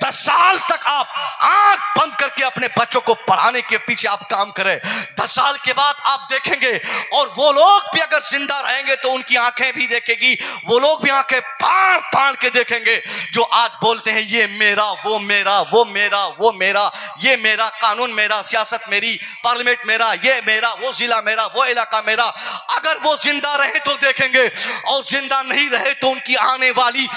10 साल तक आप आंख बंद करके अपने बच्चों को पढ़ाने के पीछे आप काम करें। 10 साल के बाद आप देखेंगे और वो लोग भी अगर जिंदा रहेंगे तो उनकी आंखें भी देखेगी, वो लोग भी आंखें फाड़ फाड़ के देखेंगे जो आज बोलते हैं ये मेरा, वो मेरा, वो मेरा, वो मेरा, ये मेरा, कानून मेरा, सियासत मेरी, पार्लियामेंट मेरा, ये मेरा, वो जिला मेरा, वो इलाका मेरा। अगर वो जिंदा रहे तो देखेंगे और जिंदा नहीं रहे तो उनकी आने वाली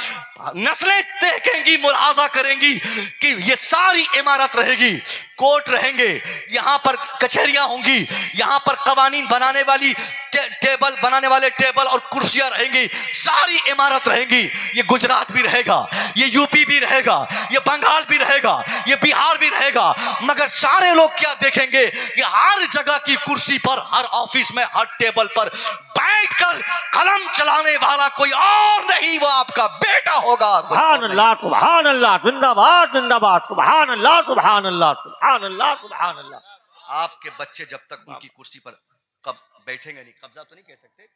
नस्लें देखेंगी, मुलाहाजा करेंगी कि ये सारी इमारत रहेगी, कोर्ट रहेंगे, यहां पर कचहरियां होंगी, यहां पर कवानीन बनाने वाली टेबल बनाने वाले टेबल और कुर्सियां रहेंगी, सारी इमारत रहेंगी। ये गुजरात भी रहेगा, ये यूपी भी रहेगा, ये बंगाल भी रहेगा, ये बिहार भी रहेगा। मगर सारे लोग क्या देखेंगे कि हर जगह की कुर्सी पर, हर ऑफिस में, हर टेबल पर बैठकर कलम चलाने वाला कोई और नहीं, वो आपका बेटा होगा। सुभान अल्लाह, सुभान अल्लाह, जिंदाबाद जिंदाबाद, सुभान अल्लाह, सुभान अल्लाह, सुभान अल्लाह, सुभान अल्लाह। आपके बच्चे जब तक उनकी कुर्सी पर कब बैठेंगे नहीं, कब्जा तो नहीं कह सकते,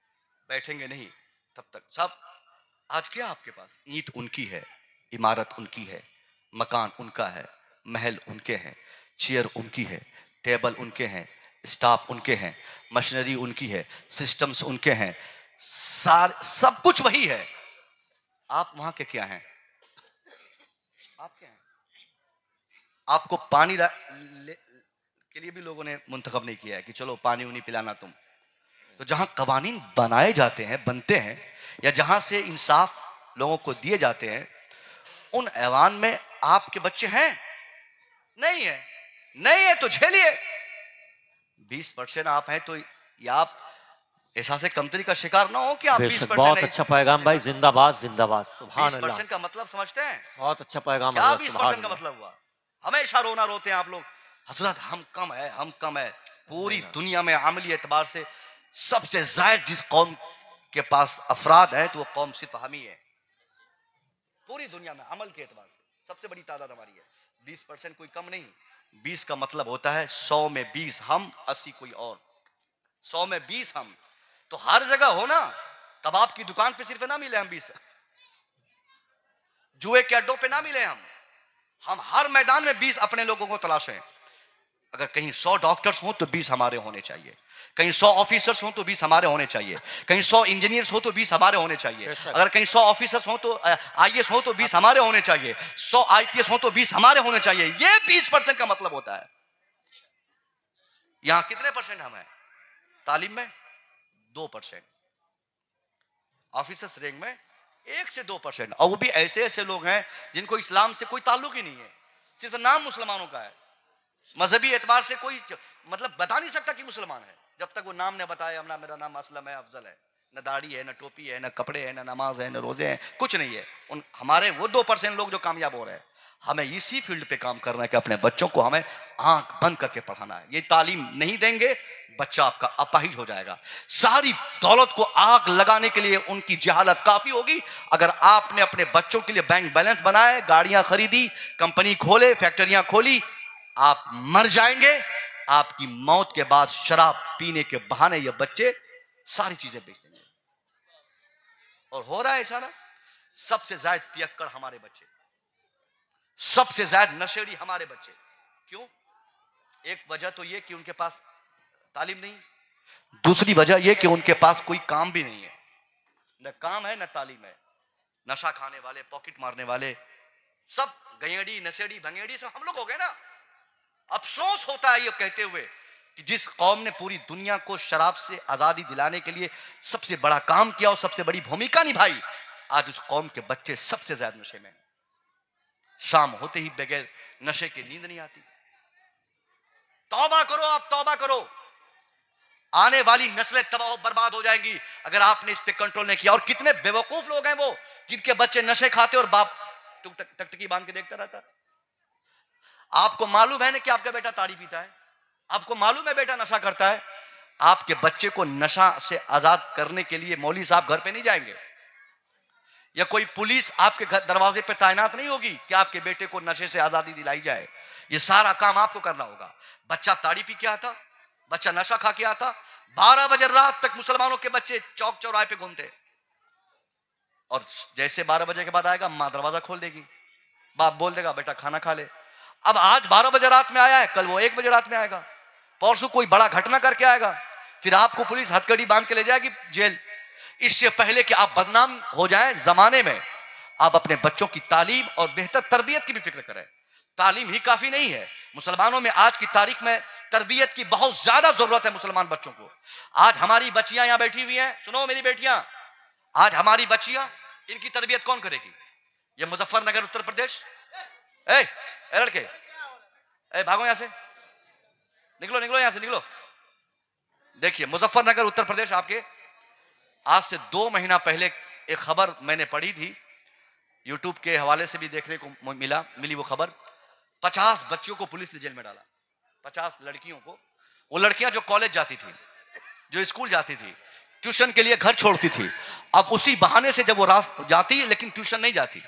बैठेंगे नहीं, तब तक सब। आज क्या आपके पास ईंट उनकी है, इमारत उनकी है, मकान उनका है, महल उनके हैं, चेयर उनकी है, टेबल उनके हैं, स्टाफ उनके हैं, मशीनरी उनकी है, सिस्टम्स उनके हैं, सब कुछ वही है। आप वहां के क्या हैं? आप क्या हैं? आपको पानी के लिए भी लोगों ने मुंतखब नहीं किया है कि चलो पानी उन्हीं पिलाना तुम। तो जहां कवानीन बनाए जाते हैं, बनते हैं, या जहां से इंसाफ लोगों को दिए जाते हैं, उन ऐवान में आपके बच्चे हैं? नहीं है, नहीं है तो झेलिए। 20% आप हैं तो या आप एहसास कमतरी का शिकार ना हो कि आप 20%। बहुत अच्छा पैगाम भाई, जिंदाबाद जिंदाबाद, सुभान अल्लाह। 20% का मतलब समझते हैं? बहुत अच्छा पैगाम। क्या 20% का मतलब हुआ? हमेशा रोना रोते हैं आप लोग, हजरत हम कम है, हम कम है। पूरी दुनिया में अमली एतबार से सबसे ज्यादा जिस कौम के पास अफराद है तो वो कौम सिर्फ हम ही है। पूरी दुनिया में अमल के एतबार से सबसे बड़ी तादाद हमारी है। 20% कोई कम नहीं। 20 का मतलब होता है 100 में 20 हम, 80 कोई और। 100 में 20 हम तो हर जगह हो ना। कबाब की दुकान पे सिर्फ ना मिले हम 20, जुए के अड्डों पे ना मिले हम हर मैदान में 20 अपने लोगों को तलाशें। अगर कहीं 100 डॉक्टर्स हों तो 20 हमारे होने चाहिए, कहीं 100 ऑफिसर्स हों तो 20 हमारे होने चाहिए, कहीं 100 इंजीनियर्स हो तो 20 हमारे होने चाहिए, अगर कहीं 100 ऑफिसर्स हो तो आईएएस हो तो 20 हमारे होने चाहिए, 100 आईपीएस हो तो 20 हमारे होने चाहिए। ये 20% का मतलब होता है। यहां कितने परसेंट हम हैं तालीम में? 2%। ऑफिसर्स रैंक में 1 से 2%, और वो भी ऐसे ऐसे लोग हैं जिनको इस्लाम से कोई ताल्लुक ही नहीं है, सिर्फ नाम मुसलमानों का है। मजहबी एतबार से कोई मतलब बता नहीं सकता कि मुसलमान है जब तक वो नाम ने बताया ना मेरा नाम असलम है, अफजल है। न दाढ़ी है, न टोपी है, न कपड़े हैं, न नमाज है, न रोजे हैं, कुछ नहीं है। हमारे वो 2% लोग जो कामयाब हो रहे हैं। हमें इसी फील्ड पे काम करना है कि अपने बच्चों को हमें आंख बंद करके पढ़ाना है। ये तालीम नहीं देंगे बच्चा आपका अपाहिज हो जाएगा। सारी दौलत को आग लगाने के लिए उनकी जहालत काफी होगी। अगर आपने अपने बच्चों के लिए बैंक बैलेंस बनाए, गाड़ियां खरीदी, कंपनी खोले, फैक्ट्रियां खोली, आप मर जाएंगे। आपकी मौत के बाद शराब पीने के बहाने ये बच्चे सारी चीजें बेच देंगे। और हो रहा है ऐसा ना। सबसे ज्यादा पियक्कड़ हमारे बच्चे, सबसे ज्यादा नशेड़ी हमारे बच्चे। क्यों? एक वजह तो ये कि उनके पास तालीम नहीं, दूसरी वजह यह कि उनके पास कोई काम भी नहीं है, न काम है न तालीम है। नशा खाने वाले, पॉकेट मारने वाले, सब गयेड़ी नशेड़ी भंगेड़ी सब हम लोग हो गए ना। अफसोस होता है ये कहते हुए कि जिस कौम ने पूरी दुनिया को शराब से आजादी दिलाने के लिए सबसे बड़ा काम किया और सबसे बड़ी भूमिका निभाई, आज उस कौम के बच्चे सबसे ज्यादा नशे में। शाम होते ही बगैर नशे की नींद नहीं आती। तौबा करो, आप तौबा करो। आने वाली नस्लें तबाह बर्बाद हो जाएंगी अगर आपने इस पे कंट्रोल नहीं किया। और कितने बेवकूफ लोग हैं वो जिनके बच्चे नशे खाते और बाप टकटकी बांध के देखता रहता। आपको मालूम है ना कि आपका बेटा ताड़ी पीता है, आपको मालूम है बेटा नशा करता है, आपके बच्चे को नशा से आजाद करने के लिए मौलवी साहब घर पे नहीं जाएंगे या कोई पुलिस आपके घर दरवाजे पे तैनात नहीं होगी कि आपके बेटे को नशे से आजादी दिलाई जाए। ये सारा काम आपको करना होगा। बच्चा ताड़ी पी के आता, बच्चा नशा खा के आता, 12 बजे रात तक मुसलमानों के बच्चे चौक चौराहे पे घूमते, और जैसे 12 बजे के बाद आएगा मां दरवाजा खोल देगी, बाप बोल देगा बेटा खाना खा ले। अब आज 12 बजे रात में आया है, कल वो 1 बजे रात में आएगा, परसों कोई बड़ा घटना करके आएगा, फिर आपको पुलिस हथकड़ी बांध के ले जाएगी जेल। इससे पहले कि आप बदनाम हो जाएं जमाने में, आप अपने बच्चों की तालीम और बेहतर तरबियत की भी फिक्र करें। तालीम ही काफी नहीं है। मुसलमानों में आज की तारीख में तरबियत की बहुत ज्यादा जरूरत है मुसलमान बच्चों को। आज हमारी बच्चियां यहां बैठी हुई हैं, सुनो मेरी बेटियां, आज हमारी बच्चियां, इनकी तरबियत कौन करेगी? ये मुजफ्फरनगर उत्तर प्रदेश, ए लड़के, ए भागो यहां से, निकलो निकलो यहां से निकलो। देखिए मुजफ्फरनगर उत्तर प्रदेश आपके, आज से 2 महीना पहले एक खबर मैंने पढ़ी थी, यूट्यूब के हवाले से भी देखने को मिली वो खबर। 50 बच्चियों को पुलिस ने जेल में डाला, 50 लड़कियों को। वो लड़कियां जो कॉलेज जाती थी, जो स्कूल जाती थी, ट्यूशन के लिए घर छोड़ती थी, अब उसी बहाने से जब वो रास्ते जाती लेकिन ट्यूशन नहीं जाती,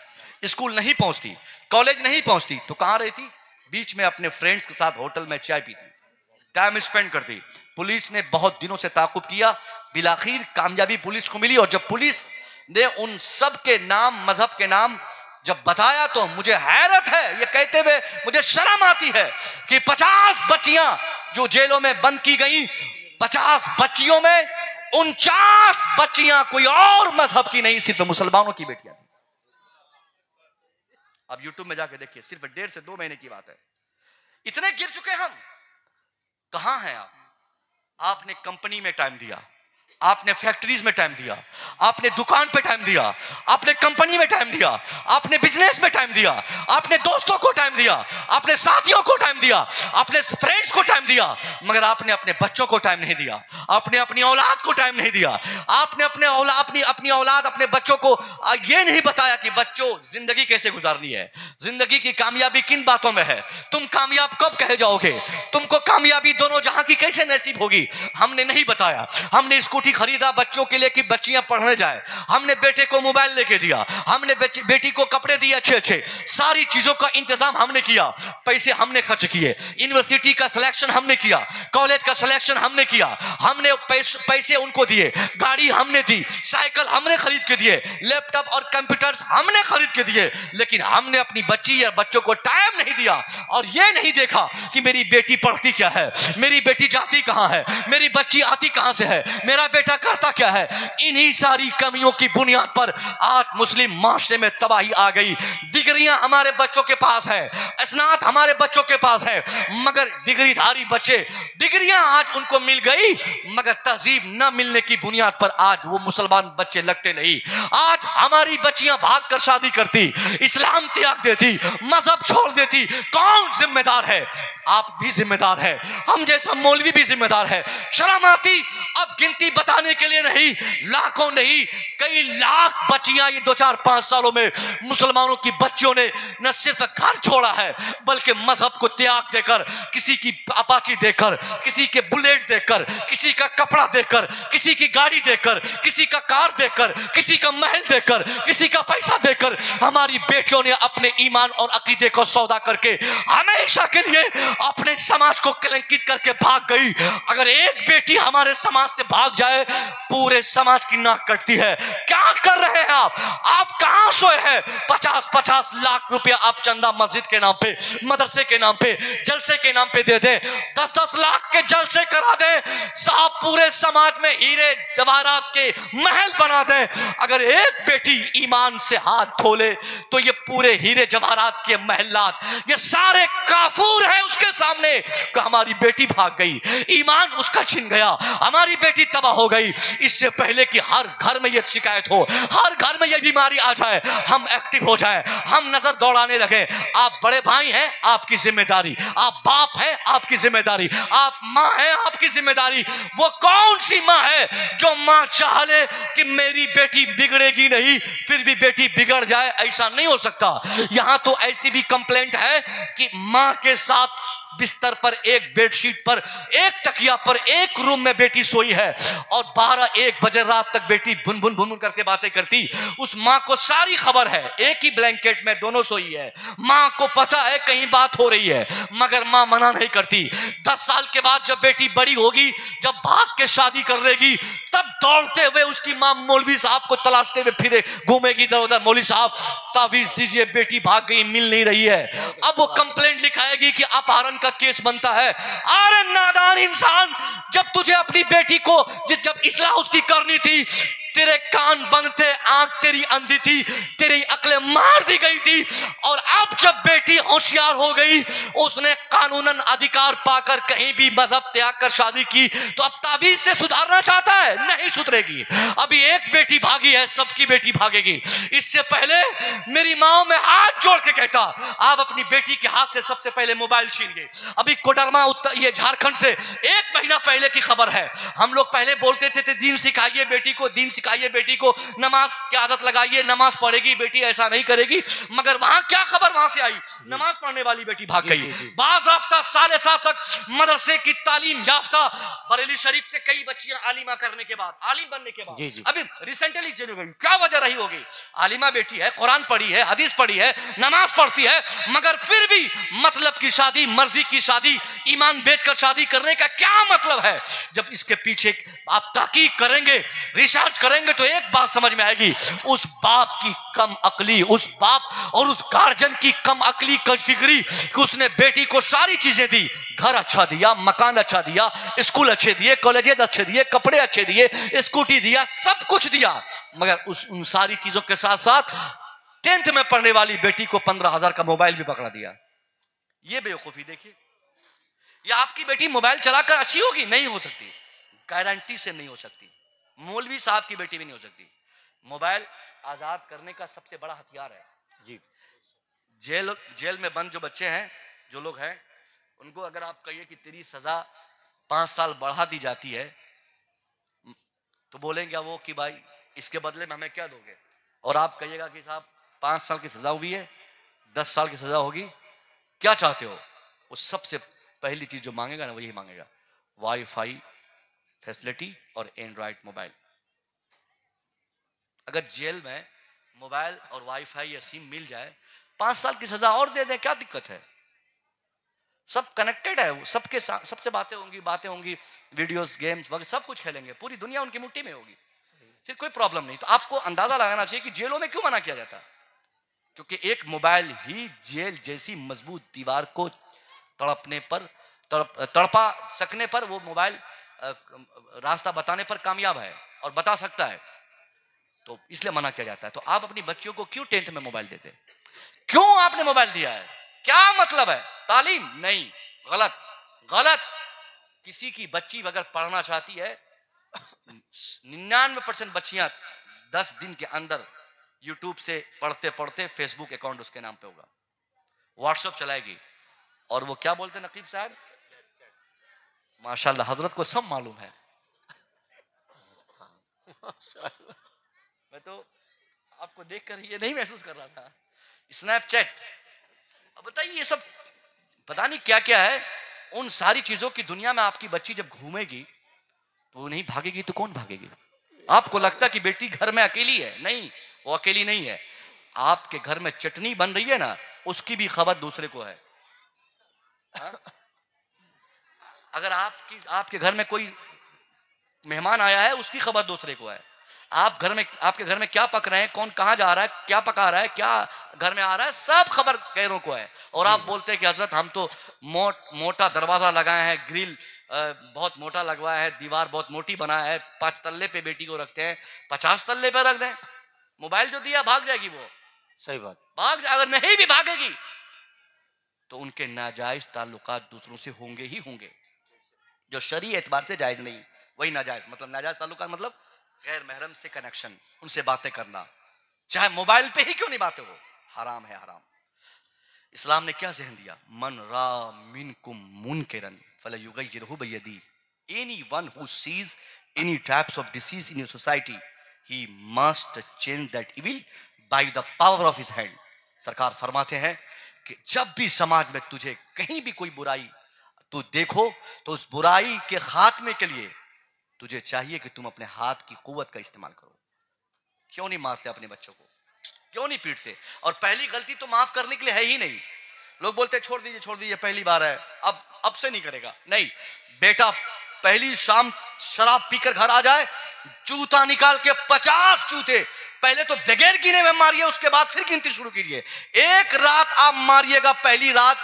स्कूल नहीं पहुंचती, कॉलेज नहीं पहुंचती, तो कहां रहती? बीच में अपने फ्रेंड्स के साथ होटल में चाय पीती, टाइम स्पेंड करती। पुलिस ने बहुत दिनों से ताकुब किया, बिलाखिर कामयाबी पुलिस को मिली। और जब पुलिस ने उन सब के नाम, मजहब के नाम जब बताया तो मुझे हैरत है, ये कहते हुए मुझे शर्म आती है कि 50 बच्चियां जो जेलों में बंद की गई, 50 बच्चियों में 49 बच्चियां कोई और मजहब की नहीं, सिर्फ मुसलमानों की बेटियां थी। अब यूट्यूब में जाके देखिए, सिर्फ 1.5 से 2 महीने की बात है। इतने गिर चुके हम। कहां हैं आप? आपने कंपनी में टाइम दिया, आपने फैक्ट्रीज में टाइम दिया, आपने दुकान पे टाइम दिया, आपने कंपनी में टाइम दिया, आपने बिजनेस में टाइम दिया, आपने दोस्तों को टाइम दिया, आपने साथियों को टाइम दिया, आपने फ्रेंड्स को टाइम दिया, मगर आपने अपने बच्चों को टाइम नहीं दिया, आपने अपनी औलाद को टाइम नहीं दिया, आपने अपनी औलाद, अपने बच्चों को ये नहीं बताया कि बच्चों जिंदगी कैसे गुजारनी है, जिंदगी की कामयाबी किन बातों में है, तुम कामयाब कब कहे जाओगे, तुमको कामयाबी दोनों जहां की कैसे नसीब होगी, हमने नहीं बताया। हमने स्कूटी खरीदा बच्चों के लिए कि बच्चियां पढ़ने जाए, हमने बेटे को मोबाइल लेके दिया, हमने बेटी को कपड़े दिए अच्छे अच्छे, सारी चीजों का इंतजाम हमने किया, पैसे हमने खर्च किए, यूनिवर्सिटी का सिलेक्शन हमने किया, कॉलेज का सिलेक्शन हमने किया, हमने पैसे उनको दिए, गाड़ी हमने दी, साइकिल हमने खरीद के दिए, लैपटॉप और कंप्यूटर्स हमने खरीद के दिए, लेकिन हमने अपनी बच्ची या बच्चों को टाइम नहीं दिया और यह नहीं देखा कि मेरी बेटी पढ़ती क्या है, मेरी बेटी जाती कहां है, मेरी बच्ची आती कहां से है, मेरा बेटा करता क्या है। इन्हीं सारी कमियों की बुनियाद पर आज मुस्लिम माशरे में तबाही आ गई। डिग्रियां हमारे बच्चों के पास है, स्नात हमारे बच्चों के पास है, मगर डिग्रीधारी बच्चे, डिग्रियां आज उनको मिल गई मगर तहजीब न मिलने की बुनियाद पर आज वो मुसलमान बच्चे लगते नहीं। आज हमारी बच्चियां भागकर शादी करती, इस्लाम त्याग देती, मजहब छोड़ देती। कौन जिम्मेदार है? आप भी जिम्मेदार है, हम जैसा मौलवी भी जिम्मेदार है। शर्म आती। अब गिनती बताने के लिए नहीं, लाखों नहीं, कई लाख बच्चियां ये 2-4-5 सालों में मुसलमानों की बच्चियों ने न सिर्फ घर छोड़ा है बल्कि मजहब को त्याग देकर, किसी की अपाची देकर, किसी के बुलेट देकर, किसी का कपड़ा देकर, किसी की गाड़ी देकर, किसी का कार देकर, किसी का महल देकर, किसी का पैसा देकर हमारी बेटियों ने अपने ईमान और अकीदे को सौदा करके हमेशा के लिए अपने समाज को कलंकित करके भाग गई। अगर एक बेटी हमारे समाज से भाग जाए पूरे समाज की नाक कटती है। क्या कर रहे हैं आप कहां सोए हैं? 50-50 लाख रुपया आप चंदा मस्जिद के नाम पे, मदरसे के नाम पे, जलसे के नाम पे दे दे, 10-10 लाख के जलसे करा दे साहब, पूरे समाज में हीरे जवाहरात के महल बना दे। अगर एक बेटी ईमान से हाथ धो ले तो ये पूरे हीरे जवाहरात के महलात ये सारे काफूर हैं उसके सामने। हमारी बेटी भाग गई, ईमान उसका छिन गया, हमारी बेटी तबाह हो गई। इससे पहले कि हर घर में यह शिकायत हो, हर घर में यह बीमारी आ जाए, हम एक्टिव हो जाए, हम नजर दौड़ाने लगे। आप बड़े भाई हैं, आपकी जिम्मेदारी, आप बाप हैं, आपकी जिम्मेदारी, आप मां हैं, आपकी जिम्मेदारी। वो कौन सी मां है जो मां चाह ले कि मेरी बेटी बिगड़ेगी नहीं फिर भी बेटी बिगड़ जाए? ऐसा नहीं हो सकता। यहां तो ऐसी भी कंप्लेंट है कि मां के साथ बिस्तर पर, एक बेडशीट पर, एक तकिया पर, एक रूम में बेटी सोई है और 12-1 बजे रात तक बेटी भुन भुन भुन करके बातें करती। उस मां को सारी खबर है, एक ही ब्लैंकेट में दोनों सोई है, मां को पता है कहीं बात हो रही है, मगर मां मना नहीं करती। 10 साल के बाद जब बेटी बड़ी होगी, जब भाग के शादी कर लेगी, तब दौड़ते हुए उसकी मां मौलवी साहब को तलाशते हुए फिरे घूमेगी इधर उधर, मौलवी साहब तावीज दीजिए, बेटी भाग गई, मिल नहीं रही है। अब वो कंप्लेंट लिखाएगी कि अपहरण का केस बनता है। अरे नादान इंसान, जब तुझे अपनी बेटी को, जब इस्लाह उसकी करनी थी, तेरे कान बंद थे, आंख तेरी अंधी थी, तेरी अक्लें मार दी गई थी। और अब जब बेटी होशियार हो गई, उसने कानूनन अधिकार पाकर कहीं भी मजहब त्याग कर शादी की, तो अब तावीज से सुधारना चाहता है, नहीं सुधरेगी। अभी एक बेटी भागी है, सबकी बेटी भागेगी। इससे पहले मेरी माओ में हाथ जोड़ के कहता, आप अपनी बेटी के हाथ से सबसे पहले मोबाइल छीन गए। अभी कोडरमा ये झारखंड से 1 महीना पहले की खबर है। हम लोग पहले बोलते थे दीन सिखाइए बेटी को, दीन सिखाइए बेटी को, नमाज की आदत लगाइए, नमाज पढ़ेगी बेटी, ऐसा नहीं करेगी। मगर वहां क्या खबर वहां से आई? नमाज पढ़ने वाली बेटी भाग गई। बाज़ाब्ता 7.5 तक मदरसे की तालीम याफ्ता बरेली शरीफ से कई बच्चियां आलिमा करने के बाद, आलिम बनने के बाद अभी रिसेंटली जेल गई। क्या वजह रही होगी? आलिमा बेटी है, कुरान पढ़ी है, हदीस पढ़ी है, नमाज पढ़ती है, मगर फिर भी मतलब की शादी, मर्जी की शादी, ईमान बेचकर शादी करने का क्या मतलब है? जब इसके पीछे आप तहकीक करेंगे, रिसर्च करेंगे, तो एक बात समझ में आएगी, उस बाप की कम अकली, उस बाप और उस गार्जियन की कम अकली, कजफिक्री कि उसने बेटी को सारी चीजें दी, घर अच्छा दिया, मकान अच्छा दिया, स्कूल अच्छे दिए, कॉलेजेस अच्छे दिए, कपड़े अच्छे दिए, स्कूटी दिया, सब कुछ दिया, मगर उन सारी चीजों के साथ साथ 10th में पढ़ने वाली बेटी को 15,000 का मोबाइल भी पकड़ा दिया। ये बेवकूफी देखिए। या आपकी बेटी मोबाइल चलाकर अच्छी होगी? नहीं हो सकती, गारंटी से नहीं हो सकती। मौलवी साहब की बेटी भी नहीं हो सकती। मोबाइल आजाद करने का सबसे बड़ा हथियार है जी। जेल में बंद जो बच्चे हैं, जो लोग हैं, उनको अगर आप कहिए कि तेरी सजा 5 साल बढ़ा दी जाती है, तो बोलेंगे वो कि भाई इसके बदले में हमें क्या दोगे? और आप कहिएगा कि साहब 5 साल की सजा हुई है, 10 साल की सजा होगी, क्या चाहते हो? वो सबसे पहली चीज जो मांगेगा ना, वही मांगेगा वाईफाई फैसिलिटी और एंड्रॉइड मोबाइल। अगर जेल में मोबाइल और वाईफाई या सिम मिल जाए, 5 साल की सजा और दे दें, क्या दिक्कत है? सब कनेक्टेड है, सबके सबसे बातें होंगी, वीडियोस, गेम्स वगैरह सब कुछ खेलेंगे, पूरी दुनिया उनकी मुट्ठी में होगी, फिर कोई प्रॉब्लम नहीं। तो आपको अंदाजा लगाना चाहिए कि जेलों में क्यों मना किया जाता है, क्योंकि एक मोबाइल ही जेल जैसी मजबूत दीवार को तड़पा सकने पर, वो मोबाइल रास्ता बताने पर कामयाब है और बता सकता है, तो इसलिए मना किया जाता है। तो आप अपनी बच्चियों को क्यों 10th में मोबाइल देते हैं? क्यों आपने मोबाइल दिया है? क्या मतलब है? तालीम नहीं, गलत गलत। किसी की बच्ची अगर पढ़ना चाहती है, 99% बच्चियां 10 दिन के अंदर यूट्यूब से पढ़ते पढ़ते फेसबुक अकाउंट उसके नाम पे होगा, व्हाट्सएप चलाएगी, और वो क्या बोलते नकीब साहब, माशाल्लाह हजरत को सब मालूम है। मैं तो आपको देखकर ये नहीं महसूस कर रहा था, स्नैपचैट। अब बताइए ये सब पता नहीं क्या क्या है। उन सारी चीजों की दुनिया में आपकी बच्ची जब घूमेगी तो वो नहीं भागेगी तो कौन भागेगी? आपको लगता कि बेटी घर में अकेली है, नहीं, वो अकेली नहीं है। आपके घर में चटनी बन रही है ना, उसकी भी खबर दूसरे को है। हा? अगर आपके घर में कोई मेहमान आया है, उसकी खबर दूसरे को है। आप घर में, आपके घर में क्या पक रहे हैं, कौन कहां जा रहा है, क्या पका रहा है, क्या घर में आ रहा है, सब खबर गैरों को है। और आप बोलते हैं कि हजरत हम तो मोटा दरवाजा लगाए हैं, ग्रिल बहुत मोटा लगवाया है, दीवार बहुत मोटी बनाया है, 5 तल्ले पे बेटी को रखते हैं, 50 तल्ले पे रख दें, मोबाइल जो दिया भाग जाएगी वो। सही बात। भाग, अगर नहीं भी भागेगी तो उनके नाजायज ताल्लुकात दूसरों से होंगे ही होंगे, जो शरीय एतबार से जायज नहीं वही नाजायज। मतलब नाजायज ताल्लुकात मतलब गैर महरम से कनेक्शन, उनसे बातें करना, चाहे मोबाइल पे ही क्यों नहीं बातें हो, हराम है, हराम। इस्लाम ने क्या ज़हन दिया, मन रा मिनकुम मुनकरन फलयुगय्यिरहु बियदी, anyone who sees any types of disease in your society, he must change that evil by the power of his hand। सरकार फरमाते हैं कि जब भी समाज में तुझे कहीं भी कोई बुराई तू देखो तो उस बुराई के खात्मे के लिए तुझे चाहिए कि तुम अपने हाथ की कुव्वत का इस्तेमाल करो। क्यों नहीं मारते अपने बच्चों को, क्यों नहीं पीटते? और पहली गलती तो माफ करने के लिए है ही नहीं। लोग बोलते छोड़ दीजिए पहली बार है, अब से नहीं करेगा। नहीं बेटा, पहली शाम शराब पीकर घर आ जाए, जूता निकाल के 50 जूते पहले तो बगैर गिने में मारिए, उसके बाद फिर गिनती शुरू कीजिए। एक रात आप मारिएगा, पहली रात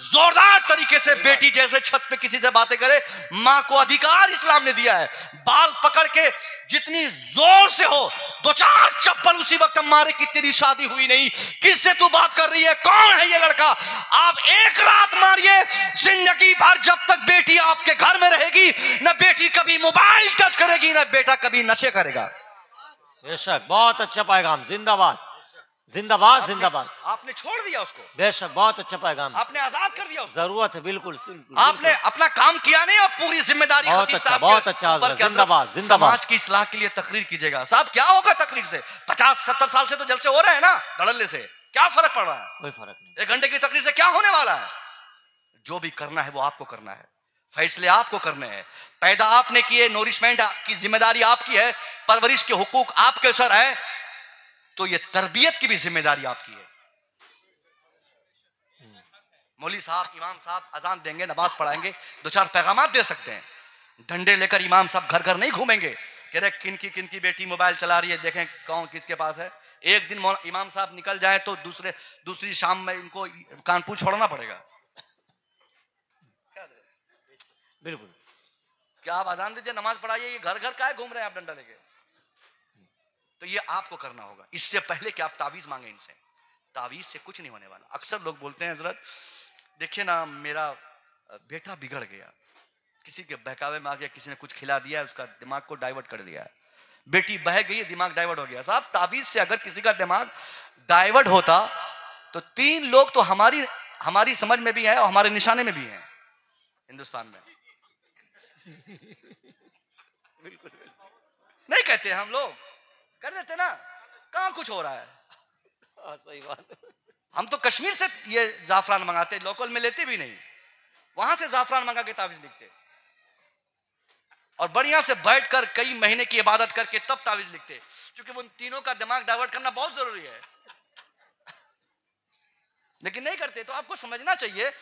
जोरदार तरीके से, बेटी जैसे छत पे किसी से बातें करे, मां को अधिकार इस्लाम ने दिया है, बाल पकड़ के जितनी जोर से हो 2-4 चप्पल उसी वक्त मारे कि तेरी शादी हुई नहीं, किससे तू बात कर रही है, कौन है ये लड़का। आप एक रात मारिए, जिंदगी भर जब तक बेटी आपके घर में रहेगी, न बेटी कभी मोबाइल टच करेगी, न बेटा कभी नशे करेगा। बेशक, बहुत अच्छा पैगाम, जिंदाबाद जिंदाबाद जिंदाबाद। आपने छोड़ दिया उसको, बेशक बहुत अच्छा पैगाम, आपने आजाद कर दिया उसको। जरूरत है, बिल्कुल आपने अपना काम किया नहीं, और पूरी जिम्मेदारी बहुत अच्छा, बहुत अच्छा, जिंदाबाद जिंदाबाद। समाज की इस्लाह के लिए तकरीर कीजिएगा। साहब क्या होगा तकरीर से, 50-70 साल से तो जलसे हो रहे हैं ना, धड़ल्ले से क्या फर्क पड़ रहा है? कोई फर्क नहीं। 1 घंटे की तकरीर से क्या होने वाला है? जो भी करना है वो आपको करना है, फैसले आपको करने हैं। पैदा आपने किए, नोरिशमेंट की जिम्मेदारी आपकी है, परवरिश के हुकूक आपके सर है, तो ये तरबियत की भी जिम्मेदारी आपकी है। मौलवी साहब, इमाम साहब अजान देंगे, नमाज पढ़ाएंगे, 2-4 पैगामात दे सकते हैं, डंडे लेकर इमाम साहब घर घर नहीं घूमेंगे कह रहे किन की बेटी मोबाइल चला रही है, देखें कौन किसके पास है। एक दिन इमाम साहब निकल जाए तो दूसरी शाम में इनको कानपुर छोड़ना पड़ेगा। बिल्कुल, क्या आप अजान दीजिए, नमाज पढ़ाइए, ये घर घर का घूम रहे हैं आप डंडा लेके? तो ये आपको करना होगा, इससे पहले कि आप तावीज मांगे इनसे। तावीज से कुछ नहीं होने वाला। अक्सर लोग बोलते हैं हजरत देखिए ना, मेरा बेटा बिगड़ गया, किसी के बहकावे में आ गया, किसी ने कुछ खिला दिया, उसका दिमाग को डाइवर्ट कर दिया, बेटी बह गई, दिमाग डाइवर्ट हो गया। साहब तावीज से अगर किसी का दिमाग डाइवर्ट होता तो 3 लोग तो हमारी समझ में भी है और हमारे निशाने में भी है हिंदुस्तान में। बिल्कुल नहीं कहते, हम लोग कर देते ना, कहां कुछ हो रहा है। सही बात। हम तो कश्मीर से ये जाफरान मंगाते, लोकल में लेते भी नहीं, वहां से जाफरान मंगा के तावीज लिखते, और बढ़िया से बैठकर कई महीने की इबादत करके तब तावीज लिखते, क्योंकि उन तीनों का दिमाग डाइवर्ट करना बहुत जरूरी है। लेकिन नहीं करते। तो आपको समझना चाहिए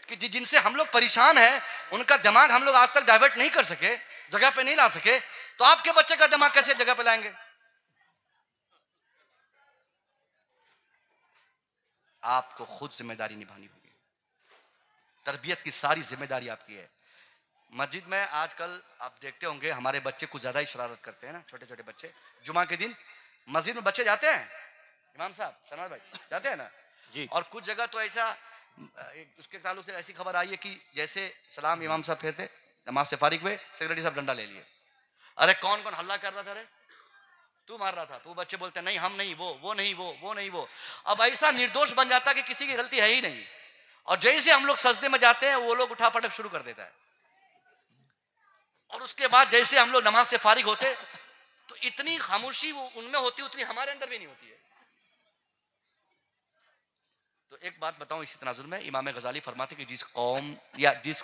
कि जिनसे हम लोग परेशान हैं, उनका दिमाग हम लोग आज तक डाइवर्ट नहीं कर सके, जगह पे नहीं ला सके, तो आपके बच्चे का दिमाग कैसे जगह पे लाएंगे? आपको खुद जिम्मेदारी निभानी होगी, तरबियत की सारी जिम्मेदारी आपकी है। मस्जिद में आजकल आप देखते होंगे हमारे बच्चे कुछ ज्यादा ही शरारत करते हैं ना, छोटे छोटे बच्चे। जुमा के दिन मस्जिद में बच्चे जाते हैं, इमाम साहब, सनवार भाई, जाते हैं ना जी। और कुछ जगह तो ऐसा, उसके ताल्लुक से ऐसी खबर आई है कि जैसे सलाम इमाम साहब फेरते, नमाज से फारिग हुए, सेक्रेटरी साहब डंडा ले लिए। अरे कौन कौन हल्ला कर रहा था, अरे तू मार रहा था, तो बच्चे बोलते हैं नहीं हम नहीं, वो नहीं, वो नहीं वो। अब ऐसा निर्दोष बन जाता है कि किसी की गलती है ही नहीं, और जैसे हम लोग सजदे में जाते हैं वो लोग उठा पटक शुरू कर देता है, और उसके बाद जैसे हम लोग नमाज से फारिग होते तो इतनी खामोशी वो उनमें होती उतनी हमारे अंदर भी नहीं होती है। तो एक बात बताऊं इसी तनाजुर में, इमाम गजाली फरमाते कि जिस कौम या जिस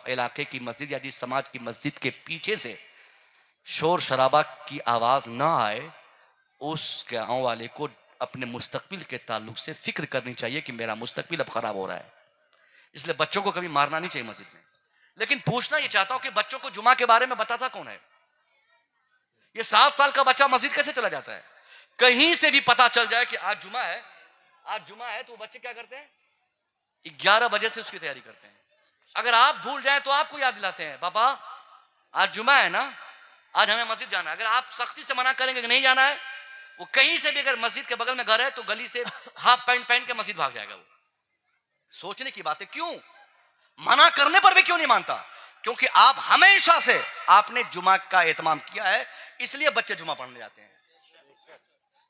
इलाके की मस्जिद या जिस समाज की मस्जिद के पीछे से शोर शराबा की आवाज ना आए, उस गांव वाले को अपने मुस्तकबिल के ताल्लुक से फिक्र करनी चाहिए कि मेरा मुस्तकबिल अब खराब हो रहा है। इसलिए बच्चों को कभी मारना नहीं चाहिए मस्जिद में। लेकिन पूछना ये चाहता हूं कि बच्चों को जुमा के बारे में बताता कौन है? ये 7 साल का बच्चा मस्जिद कैसे चला जाता है? कहीं से भी पता चल जाए कि आज जुमा है, आज जुमा है, तो बच्चे क्या करते हैं? 11 बजे से उसकी तैयारी करते हैं। अगर आप भूल जाए तो आपको याद दिलाते हैं, पापा आज जुमा है ना, आज हमें मस्जिद जाना है। अगर आप सख्ती से मना करेंगे कि नहीं जाना है, वो कहीं से भी, अगर मस्जिद के बगल में घर है तो गली से हाफ पैंट पहन के मस्जिद भाग जाएगा। वो सोचने की बात है, क्यों मना करने पर भी क्यों नहीं मानता? क्योंकि आप हमेशा से आपने जुमा का एहतमाम किया है, इसलिए बच्चे जुमा पढ़ने जाते हैं।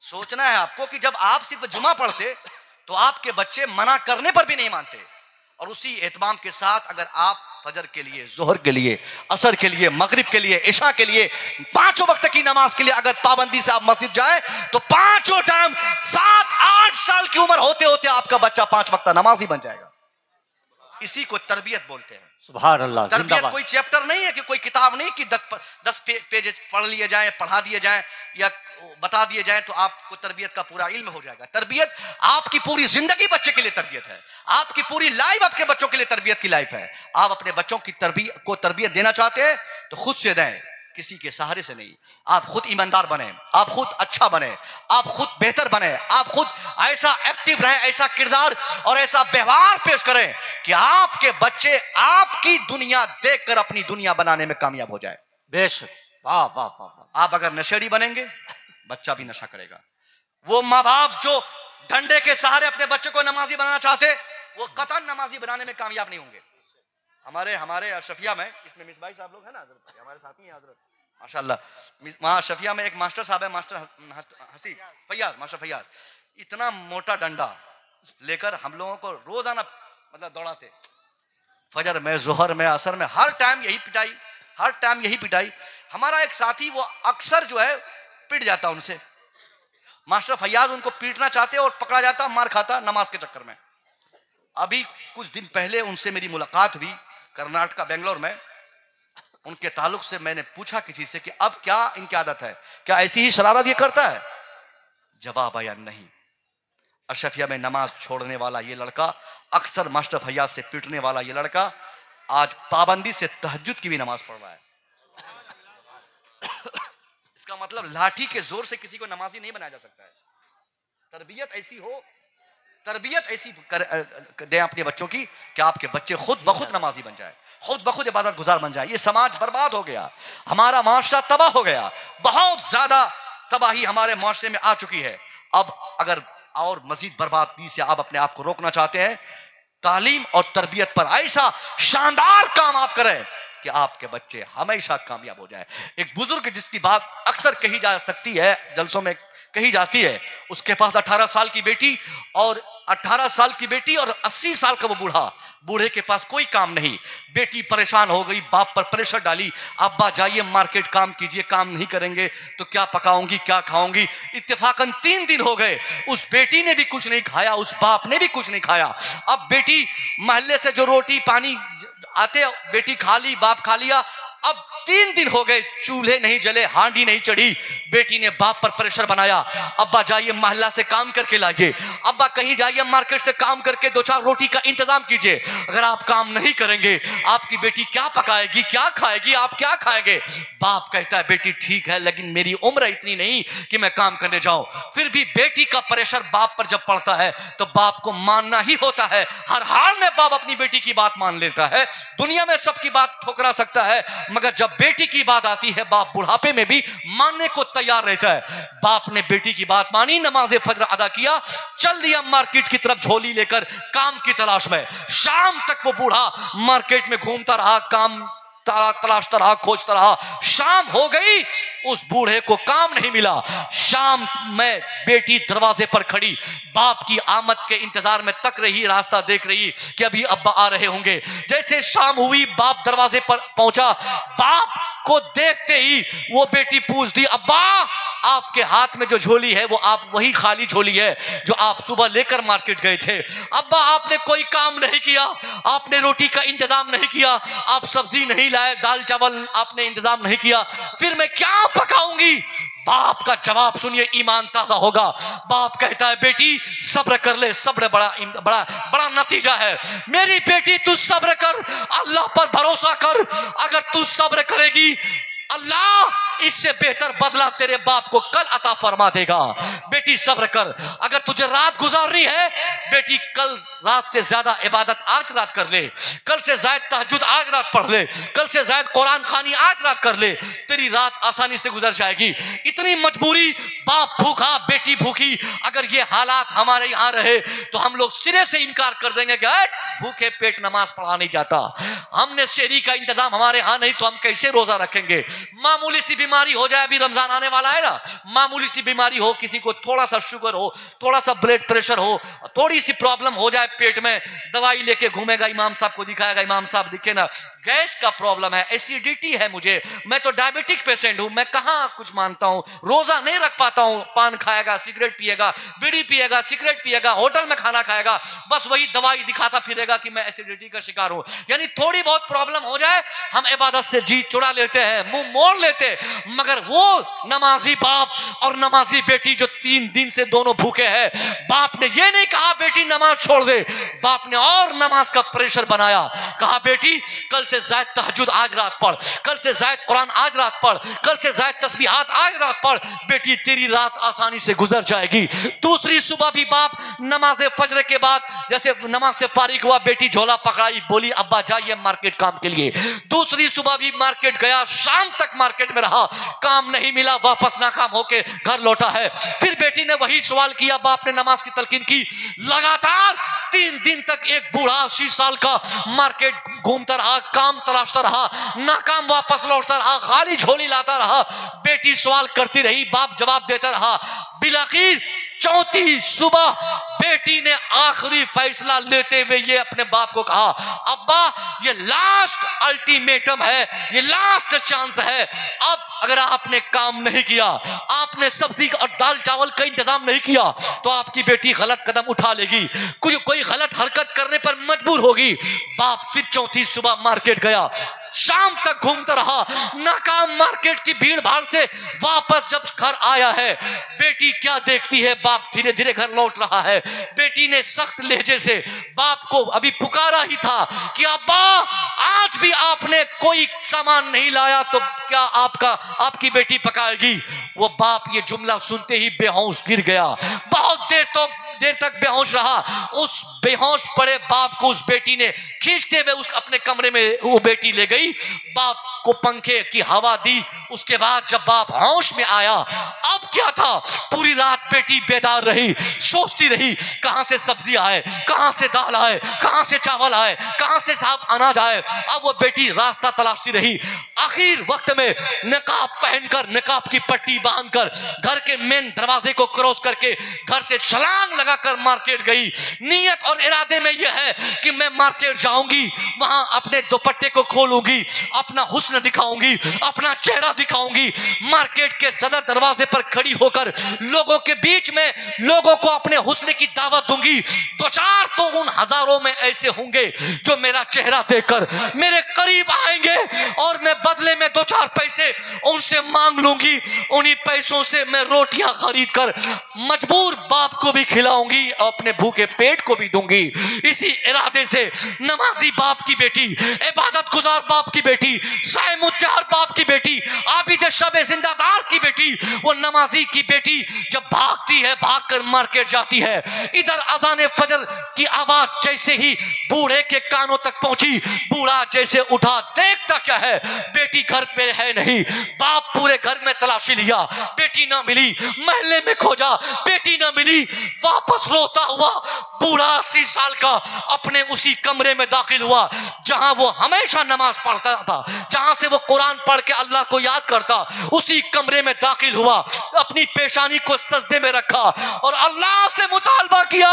सोचना है आपको कि जब आप सिर्फ जुमा पढ़ते तो आपके बच्चे मना करने पर भी नहीं मानते, और उसी एहतमाम के साथ अगर आप फजर के लिए, जोहर के लिए, असर के लिए, मगरिब के लिए, इशा के लिए, 5 वक्त की नमाज के लिए अगर पाबंदी से आप मस्जिद जाए तो 5 टाइम 7-8 साल की उम्र होते होते आपका बच्चा 5 वक्त नमाजी बन जाएगा। इसी को तरबियत बोलते हैं। सुभान अल्लाह। तरबियत कोई चैप्टर नहीं है, कि कोई किताब नहीं कि 10 पेजेस पढ़ लिए जाए, पढ़ा दिए जाए या बता दिए जाए तो आपको तरबियत का पूरा इल्म हो जाएगा। तरबियत आपकी पूरी जिंदगी बच्चे के लिए तरबियत है, आपकी पूरी लाइफ आपके बच्चों के लिए तरबियत की लाइफ है। आप अपने बच्चों की तरबियत देना चाहते हैं तो खुद से दें, किसी के सहारे से नहीं। आप खुद ईमानदार बने, आप खुद अच्छा बने, आप खुद बेहतर बने, आप खुद ऐसा एक्टिव रहे, ऐसा किरदार और ऐसा व्यवहार पेश करें कि आपके बच्चे आपकी दुनिया देखकर अपनी दुनिया बनाने में कामयाब हो जाए। बेशक, वाह वाह वाह। आप अगर नशेड़ी बनेंगे, बच्चा भी नशा करेगा। वो माँ बाप जो डंडे के सहारे अपने बच्चे को नमाजी बनाना चाहते, वो कतई नमाजी बनाने में कामयाब नहीं होंगे। हमारे अशरफिया में, इसमें मिसबाई साहब लोग हैं ना, हमारे साथी हैं हजरत, माशाल्लाह। वहाँ अशरफिया में एक मास्टर साहब है, मास्टर हसी फैयाज, मास्टर फैयाज, इतना मोटा डंडा लेकर हम लोगों को रोजाना मतलब दौड़ाते, फजर में, जोहर में, असर में, हर टाइम यही पिटाई, हर टाइम यही पिटाई। हमारा एक साथी वो अक्सर जो है पिट जाता उनसे, मास्टर फैयाज उनको पीटना चाहते और पकड़ा जाता, मार खाता नमाज के चक्कर में। अभी कुछ दिन पहले उनसे मेरी मुलाकात हुई कर्नाटका, बेंगलोर में। उनके ताल्लुक से मैंने पूछा किसी से कि अब क्या इनकी आदत है, क्या ऐसी ही शरारत ये करता है? जवाब आया नहीं। अशरफिया में नमाज छोड़ने वाला ये लड़का, अक्सर मास्टर फैयाज से पीटने वाला ये लड़का, आज पाबंदी से तहज्जुद की भी नमाज पढ़ रहा है। इसका मतलब लाठी के जोर से किसी को नमाजी नहीं बनाया जा सकता है। तरबियत ऐसी हो, तरबियत ऐसी दें अपने बच्चों की कि आपके बच्चे खुद ब खुद नमाजी बन जाए, खुद ब खुद इबादत गुजार बन जाए। ये समाज बर्बाद हो गया, हमारा माशरा तबाह हो गया, बहुत ज्यादा तबाही हमारे माशरे में आ चुकी है। अब अगर और मजीद बर्बादी से आप अपने आप को रोकना चाहते हैं, तालीम और तरबियत पर ऐसा शानदार काम आप करें कि आपके बच्चे हमेशा कामयाब हो जाए। एक बुजुर्ग जिसकी बात अक्सर कही जा सकती है, जलसों में कही जाती है, उसके पास 18 साल की बेटी और 18 साल की बेटी और 80 साल का वो बूढ़ा, बूढ़े के पास कोई काम नहीं। बेटी परेशान हो गई, बाप पर प्रेशर डाली, अब्बा जाइए मार्केट काम कीजिए, काम नहीं करेंगे तो क्या पकाऊंगी, क्या खाऊंगी। इत्तेफाकन 3 दिन हो गए, उस बेटी ने भी कुछ नहीं खाया, उस बाप ने भी कुछ नहीं खाया। अब बेटी महल्ले से जो रोटी पानी आते, बेटी खा ली, बाप खा लिया। अब 3 दिन हो गए, चूल्हे नहीं जले, हांडी नहीं चढ़ी। बेटी ने बाप पर प्रेशर बनाया, अब्बा जाइए मोहल्ला से काम करके लाइए, अब्बा कहीं जाइए मार्केट से काम करके 2-4 रोटी का इंतजाम कीजिए। अगर आप काम नहीं करेंगे आपकी बेटी क्या पकाएगी, क्या खाएगी, आप क्या खाएंगे? बाप कहता है बेटी ठीक है, लेकिन मेरी उम्र इतनी नहीं कि मैं काम करने जाऊं। फिर भी बेटी का प्रेशर बाप पर जब पड़ता है तो बाप को मानना ही होता है। हर हाल में बाप अपनी बेटी की बात मान लेता है। दुनिया में सबकी बात ठुकरा सकता है, मगर जब बेटी की बात आती है बाप बुढ़ापे में भी मानने को तैयार रहता है। बाप ने बेटी की बात मानी, नमाज फजर अदा किया, चल दिया मार्केट की तरफ झोली लेकर काम की तलाश में। शाम तक वो बूढ़ा मार्केट में घूमता रहा, काम तलाशता रहा, खोजता रहा। शाम हो गई, उस बूढ़े को काम नहीं मिला। शाम में बेटी दरवाजे पर खड़ी, बाप की आमद के इंतजार में तक रही, रास्ता देख रही कि अभी अब्बा आ रहे होंगे। जैसे शाम हुई, बाप दरवाजे पर पहुंचा। बाप को देखते ही वो बेटी पूछ दी, अब्बा आपके हाथ में जो झोली है वो आप वही खाली झोली है जो आप सुबह लेकर मार्केट गए थे। अब्बा आपने कोई काम नहीं किया, आपने रोटी का इंतजाम नहीं किया, आप सब्जी नहीं लाए, दाल चावल आपने इंतजाम नहीं किया, फिर मैं क्या पकाऊंगी? बाप का जवाब सुनिए, ईमान ताजा होगा। बाप कहता है बेटी सब्र कर ले, सब्र बड़ा नतीजा है। मेरी बेटी तू सब्र कर, अल्लाह पर भरोसा कर। अगर तू सब्र करेगी अल्लाह इससे बेहतर बदला तेरे बाप को कल अता फरमा देगा। बेटी सब्र कर, अगर तुझे रात गुजारनी है बेटी कल रात से ज्यादा इबादत आज रात कर ले, कल से ज्यादा तहज्जुद आज रात पढ़ ले, कल से ज्यादा कुरान खानी आज रात कर ले, तेरी रात आसानी से गुजर जाएगी। इतनी मजबूरी, बाप भूखा बेटी भूखी, अगर ये हालात हमारे यहाँ रहे तो हम लोग सिरे से इनकार कर देंगे कि भूखे पेट नमाज पढ़ा नहीं जाता, हमने शहरी का इंतजाम हमारे यहाँ नहीं तो हम कैसे रोजा रखेंगे। मामूली सी बीमारी हो जाए, अभी रमजान आने वाला है ना, मामूली सी बीमारी हो, किसी को थोड़ा सा शुगर हो, थोड़ा सा ब्लड प्रेशर हो, थोड़ी सी प्रॉब्लम हो जाए पेट में, दवाई लेके घूमेगा, इमाम साहब को दिखाएगा, इमाम साहब दिखे ना गैस का प्रॉब्लम है, एसिडिटी है मुझे, मैं तो डायबिटिक पेशेंट हूं, मैं कहां कुछ मानता हूं, रोजा नहीं रख पाता हूं, पान खाएगा, सिगरेट पिएगा, बीड़ी पिएगा, सिगरेट पिएगा, होटल में खाना खाएगा, बस वही दवाई दिखाता फिरेगा कि मैं एसिडिटी का शिकार हूं। यानी थोड़ी बहुत प्रॉब्लम हो जाए हम इबादत से जी चुरा लेते हैं, मुंह मोड़ लेते हैं। मगर वो नमाजी बाप और नमाजी बेटी जो 3 दिन से दोनों भूखे हैं, बाप ने ये नहीं कहा बेटी नमाज छोड़ दे, बाप ने और नमाज का प्रेशर बनाया, कहा बेटी कल से ज़ायद तहज्जुद आज रात पढ़, कल से ज़ायद कुरान आज रात पढ़, कल से ज़ायद तस्बीहात आज रात पढ़, बेटी तेरी रात आसानी से गुजर जाएगी। दूसरी सुबह भी बाप नमाज फजर के बाद जैसे नमाज से फारिग हुआ, बेटी झोला पकड़ाई, बोली अब्बा जाइए मार्केट काम के लिए। दूसरी सुबह भी मार्केट गया, शाम तक मार्केट में रहा, काम नहीं मिला, वापस नाकाम होके घर लौटा है। फिर बेटी ने वही सवाल किया, बाप ने नमाज की तलकीन की। लगातार 3 दिन तक एक बूढ़ा 80 साल का मार्केट घूमता रहा, काम तलाशता रहा, नाकाम वापस लौटता रहा, खाली झोली लाता रहा, बेटी सवाल करती रही, बाप जवाब देता रहा। बिलाखिर चौथी सुबह बेटी ने आखिरी फैसला लेते हुए ये अपने बाप को कहा, अब्बा ये लास्ट अल्टीमेटम है, ये लास्ट चांस है, अब अगर आपने काम नहीं किया, आपने सब्जी और दाल चावल का इंतजाम नहीं किया तो आपकी बेटी गलत कदम उठा लेगी, कोई गलत हरकत करने पर मजबूर होगी। बाप फिर चौथी सुबह मार्केट गया, शाम तक घूमता रहा, नाकाम मार्केट की भीड़ भाड़ से वापस जब घर आया है, बेटी क्या देखती है, बाप धीरे धीरे घर लौट रहा है। बेटी ने सख्त लहजे से बाप को अभी पुकारा ही था कि अब्बा आज भी आपने कोई सामान नहीं लाया तो क्या आपकी बेटी पकाएगी। वो बाप ये जुमला सुनते ही बेहोश गिर गया, बहुत देर तक बेहोश रहा। उस बेहोश पड़े बाप को उस बेटी ने खींचते हुए उस अपने कमरे में वो बेटी ले गई, बाप को पंखे की हवा दी। उसके बाद जब बाप होश में आया, अब क्या था, पूरी रात बेटी बेदार रही, सोचती रही कहां से सब्जी आए, कहां से दाल आए, कहां से चावल आए, कहां से साहब अनाज आए। अब वो बेटी रास्ता तलाशती रही। आखिर वक्त में नकाब पहनकर, नकाब की पट्टी बांधकर घर के मेन दरवाजे को क्रॉस करके घर से छलांग लगाकर मार्केट गई। नीयत और इरादे में यह है कि मैं मार्केट जाऊंगी, वहां अपने दुपट्टे को खोलूंगी, अपना हुस्न दिखाऊंगी, अपना चेहरा दिखाऊंगी, मार्केट के सदर दरवाजे पर खड़ी होकर लोगों के बीच में लोगों को अपने हुस्न की दावत दूंगी। 2-4 तो उन हजारों में ऐसे होंगे जो मेरा चेहरा देखकर मेरे करीब आएंगे और मैं बदले में 2-4 पैसे उनसे मांग लूंगी। उन्हीं पैसों से मैं रोटियां खरीद कर मजबूर बाप को भी खिलाऊंगी और अपने भूखे पेट को भी दूंगी। इसी इरादे से नमाजी बाप की बेटी, इबादत गुजार बाप की बेटी, साइमुत्तार बाप की बेटी, आबिद शबे जिंदादार की बेटी, वो नमाजी की बेटी जब भागती है, भागकर मार्केट जाती है, इधर अजान फजर की आवाज जैसे ही बूढ़े के कानों तक पहुंची, बूढ़ा जैसे उठा, देखता क्या है, बेटी घर पे है नहीं। बाप पूरे घर में तलाशी लिया, बेटी ना मिली, महल्ले में खोजा, बेटी ना मिली। वापस रोता हुआ बूढ़ा 80 साल का अपने उसी कमरे में दाखिल हुआ जहां वो हमेशा नमाज पढ़ता था, जहां से वो कुरान पढ़ के अल्लाह को याद करता। उसी कमरे में दाखिल हुआ, अपनी पेशानी को सजदे में रखा और अल्लाह से मुतालबा किया,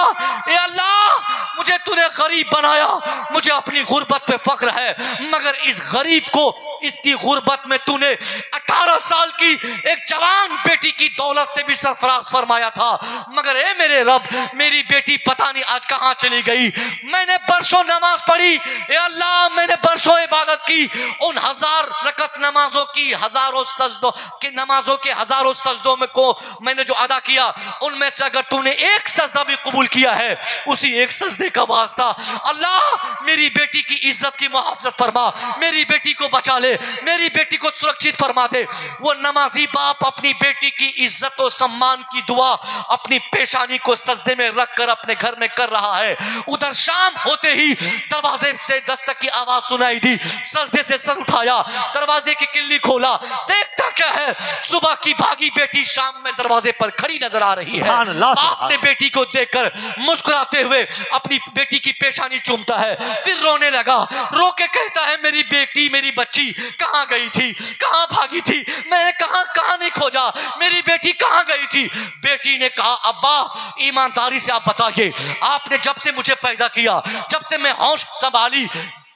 ए अल्लाह मुझे तूने गरीब बनाया, मुझे अपनी गुर्बत पे फख्र है, मगर इस गरीब को इसकी गुर्बत में तूने 18 साल की एक जवान बेटी की दौलत से भी सरफराज फरमाया था। मगर ए मेरे रब, रब, मेरी बेटी पता नहीं आज कहां चली गई। मैंने बरसों नमाज पढ़ी, ए अल्लाह मैंने बरसों इबादत की, उन 1000 रकत नमाजों की हजारों सजदों के नमाजों के हजारों सजदों में को मैंने जो अदा किया, उनमें से अगर तूने एक सजदा भी कबूल किया है, उसी एक सजदे का वास्ता अल्लाह मेरी बेटी की इज्जत की मुहाफजत फरमा, मेरी बेटी को बचा ले, मेरी बेटी को सुरक्षित फरमा दे। वो नमाजी बाप अपनी बेटी की इज्जत और सम्मान की दुआ अपनी पेशानी को सजदे में रखकर अपने घर में कर रहा है। उधर शाम होते ही दरवाजे से दस्तक की आवाज सुनाई दी, सजदे से सर उठाया, दरवाजे की किल्ली खोला, देखता क्या है, सुबह की भागी बेटी शाम में दरवाजे पर खड़ी नजर आ रही है। आपने बेटी को देखकर मुस्कुराते हुए अपनी बेटी की पेशानी चूमता है, फिर रोने लगा, रो के कहता है मेरी बेटी मेरी बच्ची कहां गई थी, कहां भागी थी, मैंने कहां नहीं खोजा, मेरी बेटी कहां गई थी। बेटी ने कहा अब्बा ईमानदारी से आप बताइए, आपने जब से मुझे पैदा किया, जब से मैं होश संभाली,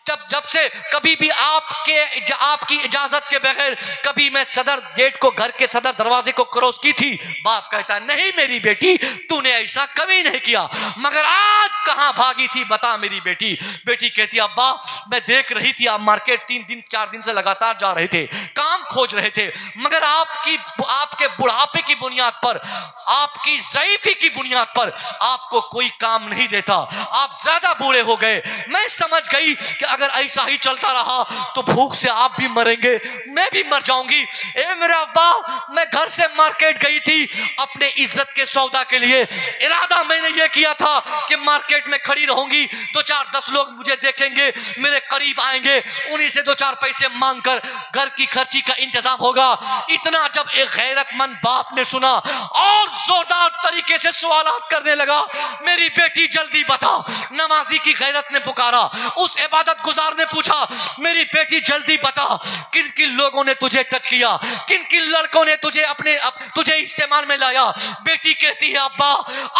जब से कभी भी आपकी इजाजत के बगैर कभी मैं सदर गेट को, घर के सदर दरवाजे को क्रॉस की थी। बाप कहता नहीं मेरी बेटी तूने ऐसा कभी नहीं किया, मगर आज कहां भागी थी बता मेरी बेटी। बेटी कहती अब्बा मैं देख रही थी आप मार्केट 3 दिन 4 दिन से लगातार जा रहे थे, काम खोज रहे थे, मगर आपके बुढ़ापे की बुनियाद पर, आपकी ज़ईफी की बुनियाद पर आपको कोई काम नहीं देता, आप ज्यादा बूढ़े हो गए। मैं समझ गई कि अगर ऐसा ही चलता रहा तो भूख से आप भी मरेंगे, मैं भी मर जाऊंगी। ए मेरा अब्बा मैं घर से मार्केट गई थी अपने इज्जत के सौदा के लिए, इरादा मैंने ये किया था कि मार्केट में खड़ी रहूंगी, 2-4-10 लोग मुझे देखेंगे, मेरे करीब आएंगे, उन्हीं से 2-4 पैसे मांगकर घर की खर्ची का इंतजाम होगा। इतना जब एक गैरतमंद बाप ने सुना और जोरदार तरीके से सवालात करने लगा, मेरी बेटी जल्दी बता। नमाजी की गैरत ने पुकारा, उस इबादत गुजार ने पूछा मेरी बेटी जल्दी बता किन किन लोगों ने तुझे टच किया, किन किन लड़कों ने तुझे इस्तेमाल में लाया। बेटी कहती है अब्बा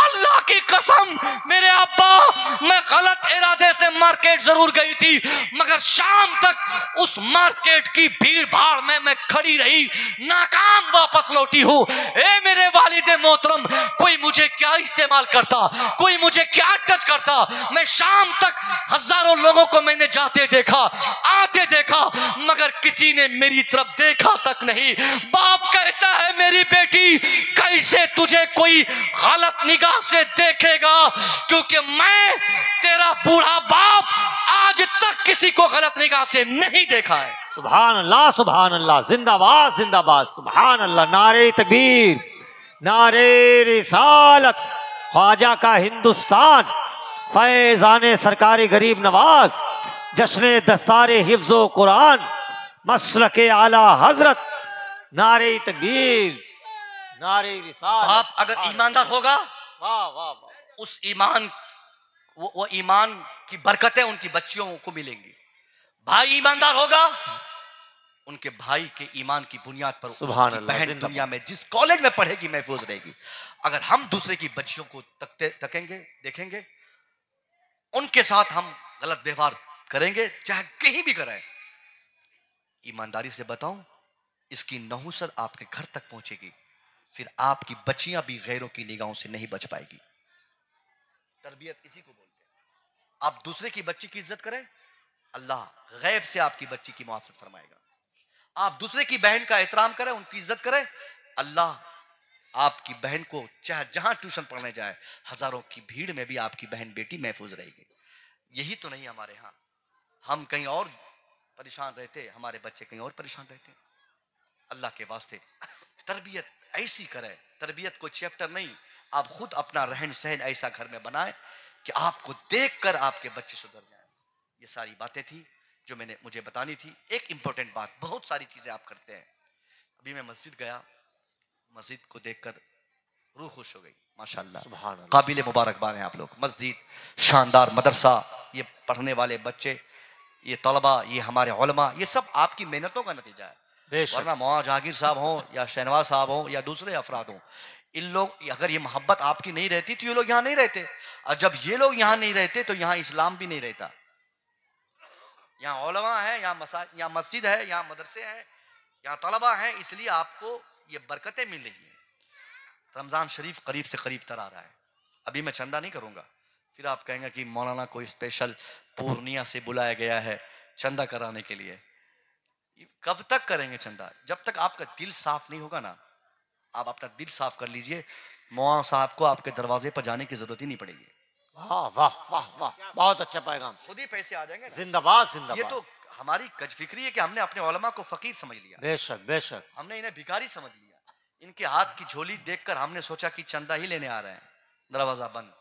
अल्लाह की कसम मेरे अब्बा मैं गलत इरादे से मार्केट जरूर गई थी, मगर शाम तक उस मार्केट की भीड़ भाड़ में मैं खड़ी रही, नाकाम वापस लौटी हूं। ए मेरे वालिदे मोहतरम कोई मुझे क्या इस्तेमाल करता, कोई मुझे क्या टच करता, मैं शाम तक हजारों लोगों को मैंने जाते देखा, आते देखा, मगर किसी ने मेरी तरफ देखा तक नहीं। बाप कहता है मेरी बेटी कैसे तुझे कोई गलत निगाह से देखेगा, क्योंकि मैं तेरा बूढ़ा बाप आज तक किसी को गलत निगाह से नहीं देखा है। सुभान अल्लाह, जिंदाबाद जिंदाबाद, सुभान अल्लाह, नारे तकबीर, नारे रिसालत, ख्वाजा का हिंदुस्तान, फैजाने सरकारी गरीब नवाज, जश्न दस्तारे हिफ्ज़ो कुरान, मसलके आला हजरत, नारे तकबीर, नारे रिसालत। बाप अगर ईमानदार होगा, वाह वाह वाह, उस ईमान वो ईमान की बरकतें उनकी बच्चियों को मिलेंगी। भाई ईमानदार होगा, उनके भाई के ईमान की बुनियाद पर उसकी बहन दुनिया में जिस कॉलेज में पढ़ेगी महफूज रहेगी। अगर हम दूसरे की बच्चियों को तकेंगे देखेंगे, उनके साथ हम गलत व्यवहार करेंगे, चाहे कहीं भी करें, ईमानदारी से बताऊं इसकी नहुसत आपके घर तक पहुंचेगी, फिर आपकी बच्चियां भी गैरों की निगाहों से नहीं बच पाएगी। तरबियत इसी को बोलते हैं। आप दूसरे की बच्ची की इज्जत करें, अल्लाह गैब से आपकी बच्ची की मुआवजत फरमाएगा। आप दूसरे की बहन का एहतराम करें, उनकी इज्जत करें, अल्लाह आपकी बहन को चाहे जहां ट्यूशन पढ़ने जाए, हजारों की भीड़ में भी आपकी बहन बेटी महफूज रहेगी। यही तो नहीं हमारे यहाँ, हम कहीं और परेशान रहते, हमारे बच्चे कहीं और परेशान रहते। अल्लाह के वास्ते तरबियत ऐसी करें, तरबियत कोई चैप्टर नहीं, आप खुद अपना रहन सहन ऐसा घर में बनाएं कि आपको देखकर आपके बच्चे सुधर जाएं। ये सारी बातें थी जो मुझे बतानी थी। एक इंपॉर्टेंट बात, बहुत सारी चीजें आप करते हैं। अभी मैं मस्जिद गया, मस्जिद को देखकर रूह खुश हो गई, माशाअल्लाह, सुभान अल्लाह, काबिल मुबारकबाद हैं आप लोग। मस्जिद, शानदार मदरसा, ये पढ़ने वाले बच्चे, ये तलबा, ये हमारे उलमा, ये सब आपकी मेहनतों का नतीजा है। वरना मौलाना जहांगीर साहब हो या शहनवाज साहब हो या दूसरे अफराद हो, इन लोग अगर ये मोहब्बत आपकी नहीं रहती तो ये लोग यहाँ नहीं रहते, और जब ये लोग यहाँ नहीं रहते तो यहाँ इस्लाम भी नहीं रहता। यहाँ उलमा है, यहाँ मस्जिद है, यहाँ मदरसे हैं, यहाँ तलबा हैं, इसलिए आपको ये बरकतें मिल रही हैं। रमजान शरीफ करीब से करीब तर आ रहा है, अभी मैं चंदा नहीं करूंगा, फिर आप कहेंगे कि मौलाना कोई स्पेशल पूर्णिया से बुलाया गया है चंदा कराने के लिए। कब तक करेंगे चंदा? जब तक आपका दिल साफ नहीं होगा ना। आप अपना दिल साफ कर लीजिए, मौलाना साहब को आपके दरवाजे पर जाने की जरूरत ही नहीं पड़ेगी। वाह वाह वाह वाह, बहुत अच्छा पैगाम। खुद ही पैसे आ जाएंगे ना। जिंदाबाद ये जिंदाबाद। तो हमारी गजफिक्री है कि हमने अपने उलमा को फकीर समझ लिया, बेशक बेशक। हमने इन्हें भिखारी समझ लिया। इनके हाथ की झोली देखकर हमने सोचा कि चंदा ही लेने आ रहे हैं। दरवाजा बंद,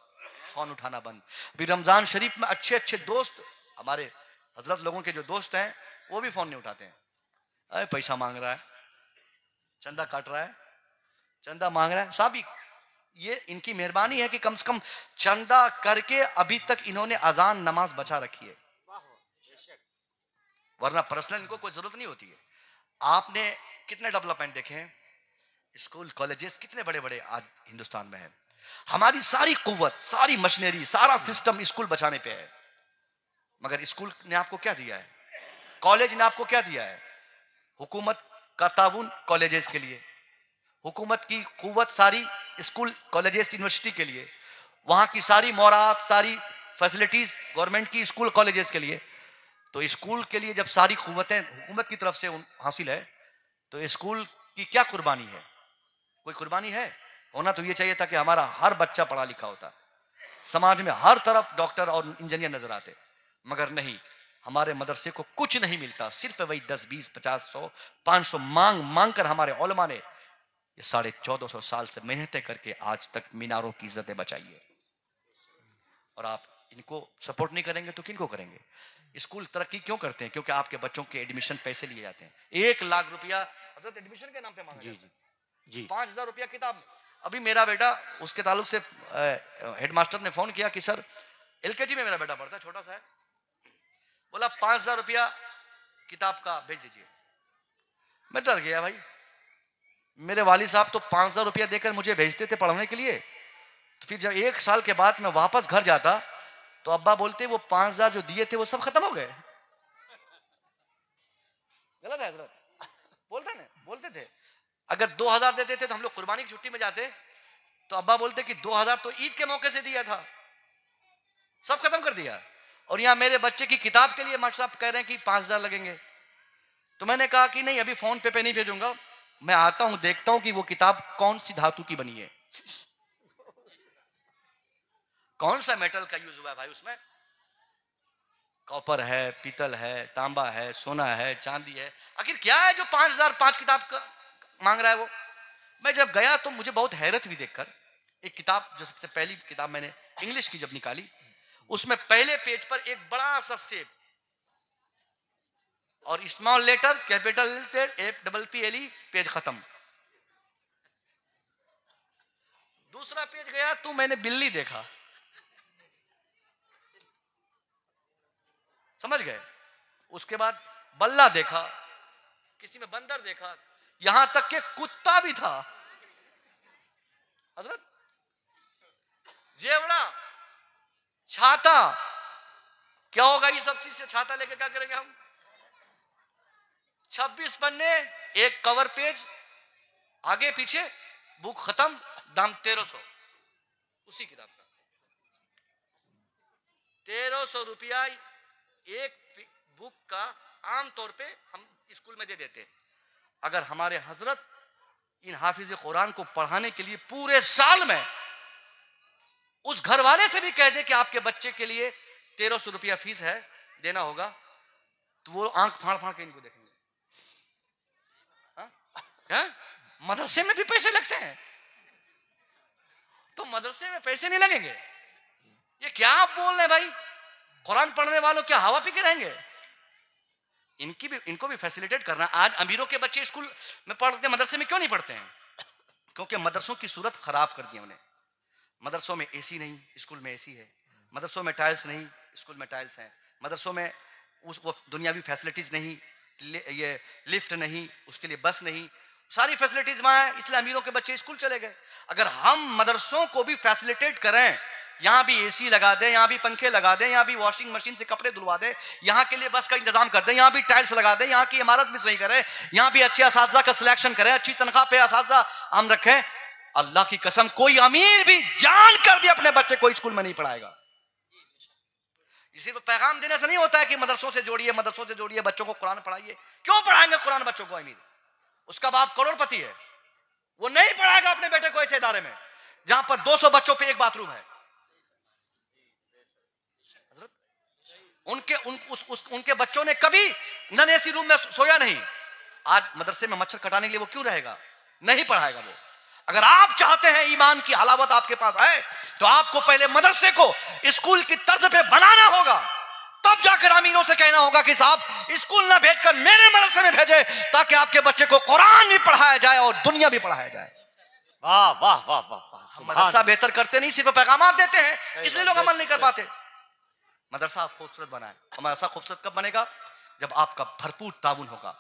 फोन उठाना बंद। अभी रमजान शरीफ में अच्छे अच्छे दोस्त, हमारे हजरत लोगों के जो दोस्त हैं, वो भी फोन नहीं उठाते हैं। अरे पैसा मांग रहा है, चंदा काट रहा है, चंदा मांग रहा है। साहब ये इनकी मेहरबानी है कि कम से कम चंदा करके अभी तक इन्होंने अजान नमाज बचा रखी है, वरना पर्सनल इनको कोई जरूरत नहीं होती है। आपने कितने डेवलपमेंट देखे हैं, स्कूल कॉलेजेस कितने बड़े बड़े आज हिंदुस्तान में है। हमारी सारी कुव्वत, सारी मशीनरी, सारा सिस्टम स्कूल बचाने पे है। मगर स्कूल ने आपको क्या दिया है? कॉलेज ने आपको क्या दिया है? हुकूमत का ताउन कॉलेजेस के लिए, हुकूमत की कुव्वत सारी स्कूल कॉलेजेस यूनिवर्सिटी के लिए, वहां की सारी मौरात, सारी फैसिलिटीज गवर्नमेंट की स्कूल कॉलेजेस के लिए। तो स्कूल के लिए जब सारी कुव्वतें हुकूमत की तरफ से हासिल है, तो स्कूल की क्या कुर्बानी है? कोई कुर्बानी है? होना तो ये चाहिए था कि हमारा हर बच्चा पढ़ा लिखा होता, समाज में हर तरफ डॉक्टर और इंजीनियर नजर आते। मगर नहीं, हमारे मदरसे को कुछ नहीं मिलता, सिर्फ वही 10, 20, 50, 100, 500 मांग मांग कर हमारे उलमा ने ये 1450 साल से मेहनतें करके आज तक मीनारों की इज्जतें बचाई है। और आप इनको सपोर्ट नहीं करेंगे तो किनको करेंगे? स्कूल तरक्की क्यों करते हैं? क्योंकि आपके बच्चों के एडमिशन पैसे लिए जाते हैं। 1 लाख रुपया हजरत एडमिशन के नाम पे मांगा जाता है। जी 5000 रुपया किताब। अभी मेरा बेटा, उसके ताल्लुक से हेडमास्टर ने फोन किया कि सर, एलकेजी में मेरा बेटा पढ़ता है, छोटा सा है, बोला 5000 रुपया किताब का भेज दीजिए। मैं डर गया भाई, मेरे वाली साहब तो 5000 रुपया देकर मुझे भेजते थे पढ़ने के लिए। तो फिर जब 1 साल के बाद मैं वापस घर जाता तो अब्बा बोलते वो 5000 जो दिए थे वो सब खत्म हो गए। गलत है हजरत, बोलते थे। अगर 2000 देते थे तो हम लोग कुर्बानी की छुट्टी में जाते, तो अब्बा बोलते कि 2000 तो ईद के मौके से दिया था, सब खत्म कर दिया। और यहाँ मेरे बच्चे की किताब के लिए मास्टर साहब कह रहे हैं कि 5000 लगेंगे। तो मैंने कहा कि नहीं, अभी फोन पे नहीं भेजूंगा, मैं आता हूं, देखता हूं कि वो किताब कौन सी धातु की बनी है, कौन सा मेटल का यूज हुआ है भाई उसमें। कॉपर है, पीतल है, तांबा है, सोना है, चांदी है, आखिर क्या है जो 5000 5 किताब का मांग रहा है वो। मैं जब गया तो मुझे बहुत हैरत हुई देखकर। एक किताब, जो सबसे पहली किताब मैंने इंग्लिश की जब निकाली, उसमें पहले पेज पर एक बड़ा सा सेब और small letter capital FPPLE, page खत्म। दूसरा पेज गया तो मैंने बिल्ली देखा, समझ गए। उसके बाद बल्ला देखा, किसी में बंदर देखा, यहां तक के कुत्ता भी था। हजरत, जेवड़ा, छाता, क्या होगा ये सब चीज से? छाता लेके क्या करेंगे हम? 26 पन्ने, एक कवर पेज, आगे पीछे, बुक खत्म, दाम 1300 उसी किताब का। 1300 रुपया एक बुक का आमतौर पे हम स्कूल में दे देते। अगर हमारे हजरत इन हाफिज कुरान को पढ़ाने के लिए पूरे साल में उस घर वाले से भी कह दे कि आपके बच्चे के लिए 1300 रुपया फीस है, देना होगा, तो वो आंख फाड़ फाड़ के इनको देखेंगे। मदरसे में भी पैसे लगते हैं, तो मदरसे में पैसे नहीं लगेंगे? ये क्या आप बोल रहे हैं भाई? कुरान पढ़ने वालों क्या हवा पी के रहेंगे? इनको भी फैसिलिटेट करना। आज अमीरों के बच्चे स्कूल में पढ़ते, मदरसे में क्यों नहीं पढ़ते हैं? क्योंकि मदरसों की सूरत खराब कर दी उन्हें। मदरसों में एसी नहीं, स्कूल में एसी है। मदरसों में टाइल्स नहीं, स्कूल में टाइल्स हैं। मदरसों में वो दुनियावी फैसिलिटीज नहीं, ये लिफ्ट नहीं, उसके लिए बस नहीं, सारी फैसिलिटीज वहां है, इसलिए अमीरों के बच्चे स्कूल चले गए। अगर हम मदरसों को भी फैसिलिटेट करें, यहाँ भी एसी लगा दें, यहाँ भी पंखे लगा दें, यहाँ भी वॉशिंग मशीन से कपड़े धुलवा दें, यहाँ के लिए बस का इंतजाम कर दें, यहाँ भी टाइल्स लगा दें, यहाँ की इमारत भी सही करें, यहाँ भी अच्छे असातिज़ा का सिलेक्शन करें, अच्छी तनख्वाह पे असातिज़ा हम रखें, अल्लाह की कसम कोई अमीर भी जानकर भी अपने बच्चे को स्कूल में नहीं पढ़ाएगा। इसी पर पैगाम देने से नहीं होता है कि मदरसों से जोड़िए बच्चों को कुरान पढ़ाइए। क्यों पढ़ाएंगे कुरान बच्चों को अमीर? उसका बाप करोड़पति है, वो नहीं पढ़ाएगा अपने बेटे को ऐसे इदारे में जहां पर 200 बच्चों पे एक बाथरूम है। उनके बच्चों ने कभी नन एसी रूम में सोया नहीं। आज मदरसे में मच्छर कटाने के लिए वो क्यों रहेगा? नहीं पढ़ाएगा वो। अगर आप चाहते हैं ईमान की हलावत आपके पास है तो आपको पहले मदरसे को स्कूल की तर्ज पे बनाना होगा, तब जाकर अमीरों से कहना होगा कि साहब स्कूल ना भेजकर मेरे मदरसे में भेजे ताकि आपके बच्चे को कुरान भी पढ़ाया जाए और दुनिया भी पढ़ाया जाए। वाह वाह वाह वाह। हम मदरसा बेहतर करते नहीं, सिर्फ पैगाम देते हैं, इसलिए लोग अमल नहीं कर पाते। मदरसा आप खूबसूरत बनाए। मदरसा खूबसूरत कब बनेगा? जब आपका भरपूर ताउन होगा,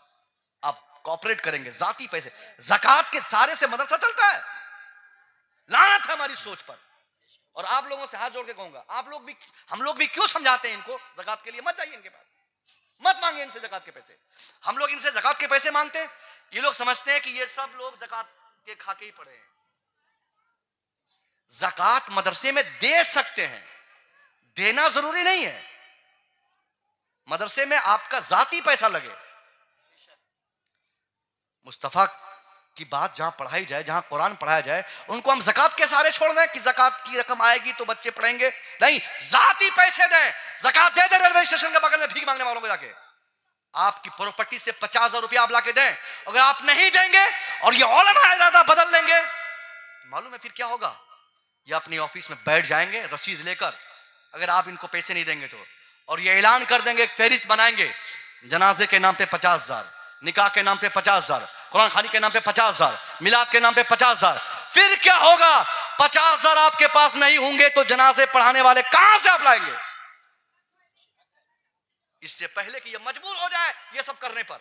आप कोऑपरेट करेंगे। जाती पैसे ज़कात के सारे से मदरसा चलता है। लानत है हमारी सोच पर। और आप लोगों से हाथ जोड़ के कहूंगा, हम लोग भी क्यों समझाते हैं इनको ज़कात के लिए? मत जाइए इनके पास, मत मांगिए इनसे ज़कात के पैसे। हम लोग इनसे ज़कात के पैसे मांगते हैं, ये लोग समझते हैं कि ये सब लोग ज़कात के खा के ही पड़े हैं। ज़कात मदरसे में दे सकते हैं, देना जरूरी नहीं है। मदरसे में आपका जाती पैसा लगे। मुस्तफा की बात जहां पढ़ाई जाए, जहां कुरान पढ़ाया जाए, उनको हम ज़कात के सहारे छोड़ दें कि ज़कात की रकम आएगी तो बच्चे पढ़ेंगे। नहीं, जाती पैसे दें। ज़कात दे दे रेलवे स्टेशन के बगल में भीख मांगने वालों को जाके। आपकी प्रॉपर्टी से 50,000 रुपया आप लाके दें। अगर आप नहीं देंगे और ये उलमा इरादा बदल लेंगे, मालूम है फिर क्या होगा? ये अपनी ऑफिस में बैठ जाएंगे रसीद लेकर, अगर आप इनको पैसे नहीं देंगे तो, और ये ऐलान कर देंगे, एक फहरिस्त बनाएंगे, जनाजे के नाम पे 50,000, निकाह के नाम पे 50,000, कुरान खानी के नाम पे 50,000, मिलाद के नाम पे 50,000। फिर क्या होगा? 50,000 आपके पास नहीं होंगे तो जनाजे पढ़ाने वाले कहां से आप लाएंगे? इससे पहले कि ये मजबूर हो जाए ये सब करने पर,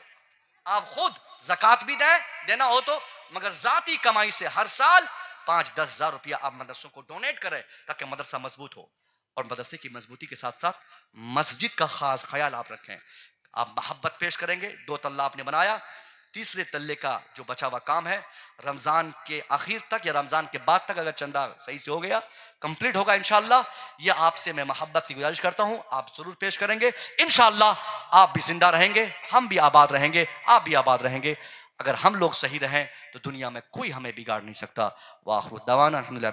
आप खुद ज़कात भी देना हो तो, मगर जाती कमाई से हर साल 5-10 हजार रुपया आप मदरसों को डोनेट करें ताकि मदरसा मजबूत हो। और मदरसे की मजबूती के साथ साथ मस्जिद का खास ख्याल आप रखें। आप मोहब्बत पेश करेंगे। 2 तल्ला आपने बनाया, तीसरे तल्ले का जो बचा हुआ काम है रमजान के आखिर तक या रमजान के बाद तक अगर चंदा सही से हो गया, कंप्लीट होगा इंशाअल्लाह। ये आपसे मैं मोहब्बत की गुजारिश करता हूं, आप जरूर पेश करेंगे इंशाअल्लाह। आप भी जिंदा रहेंगे, हम भी आबाद रहेंगे, आप भी आबाद रहेंगे। अगर हम लोग सही रहें तो दुनिया में कोई हमें बिगाड़ नहीं सकता। वाह दवाना अल्हम्दुलिल्लाह।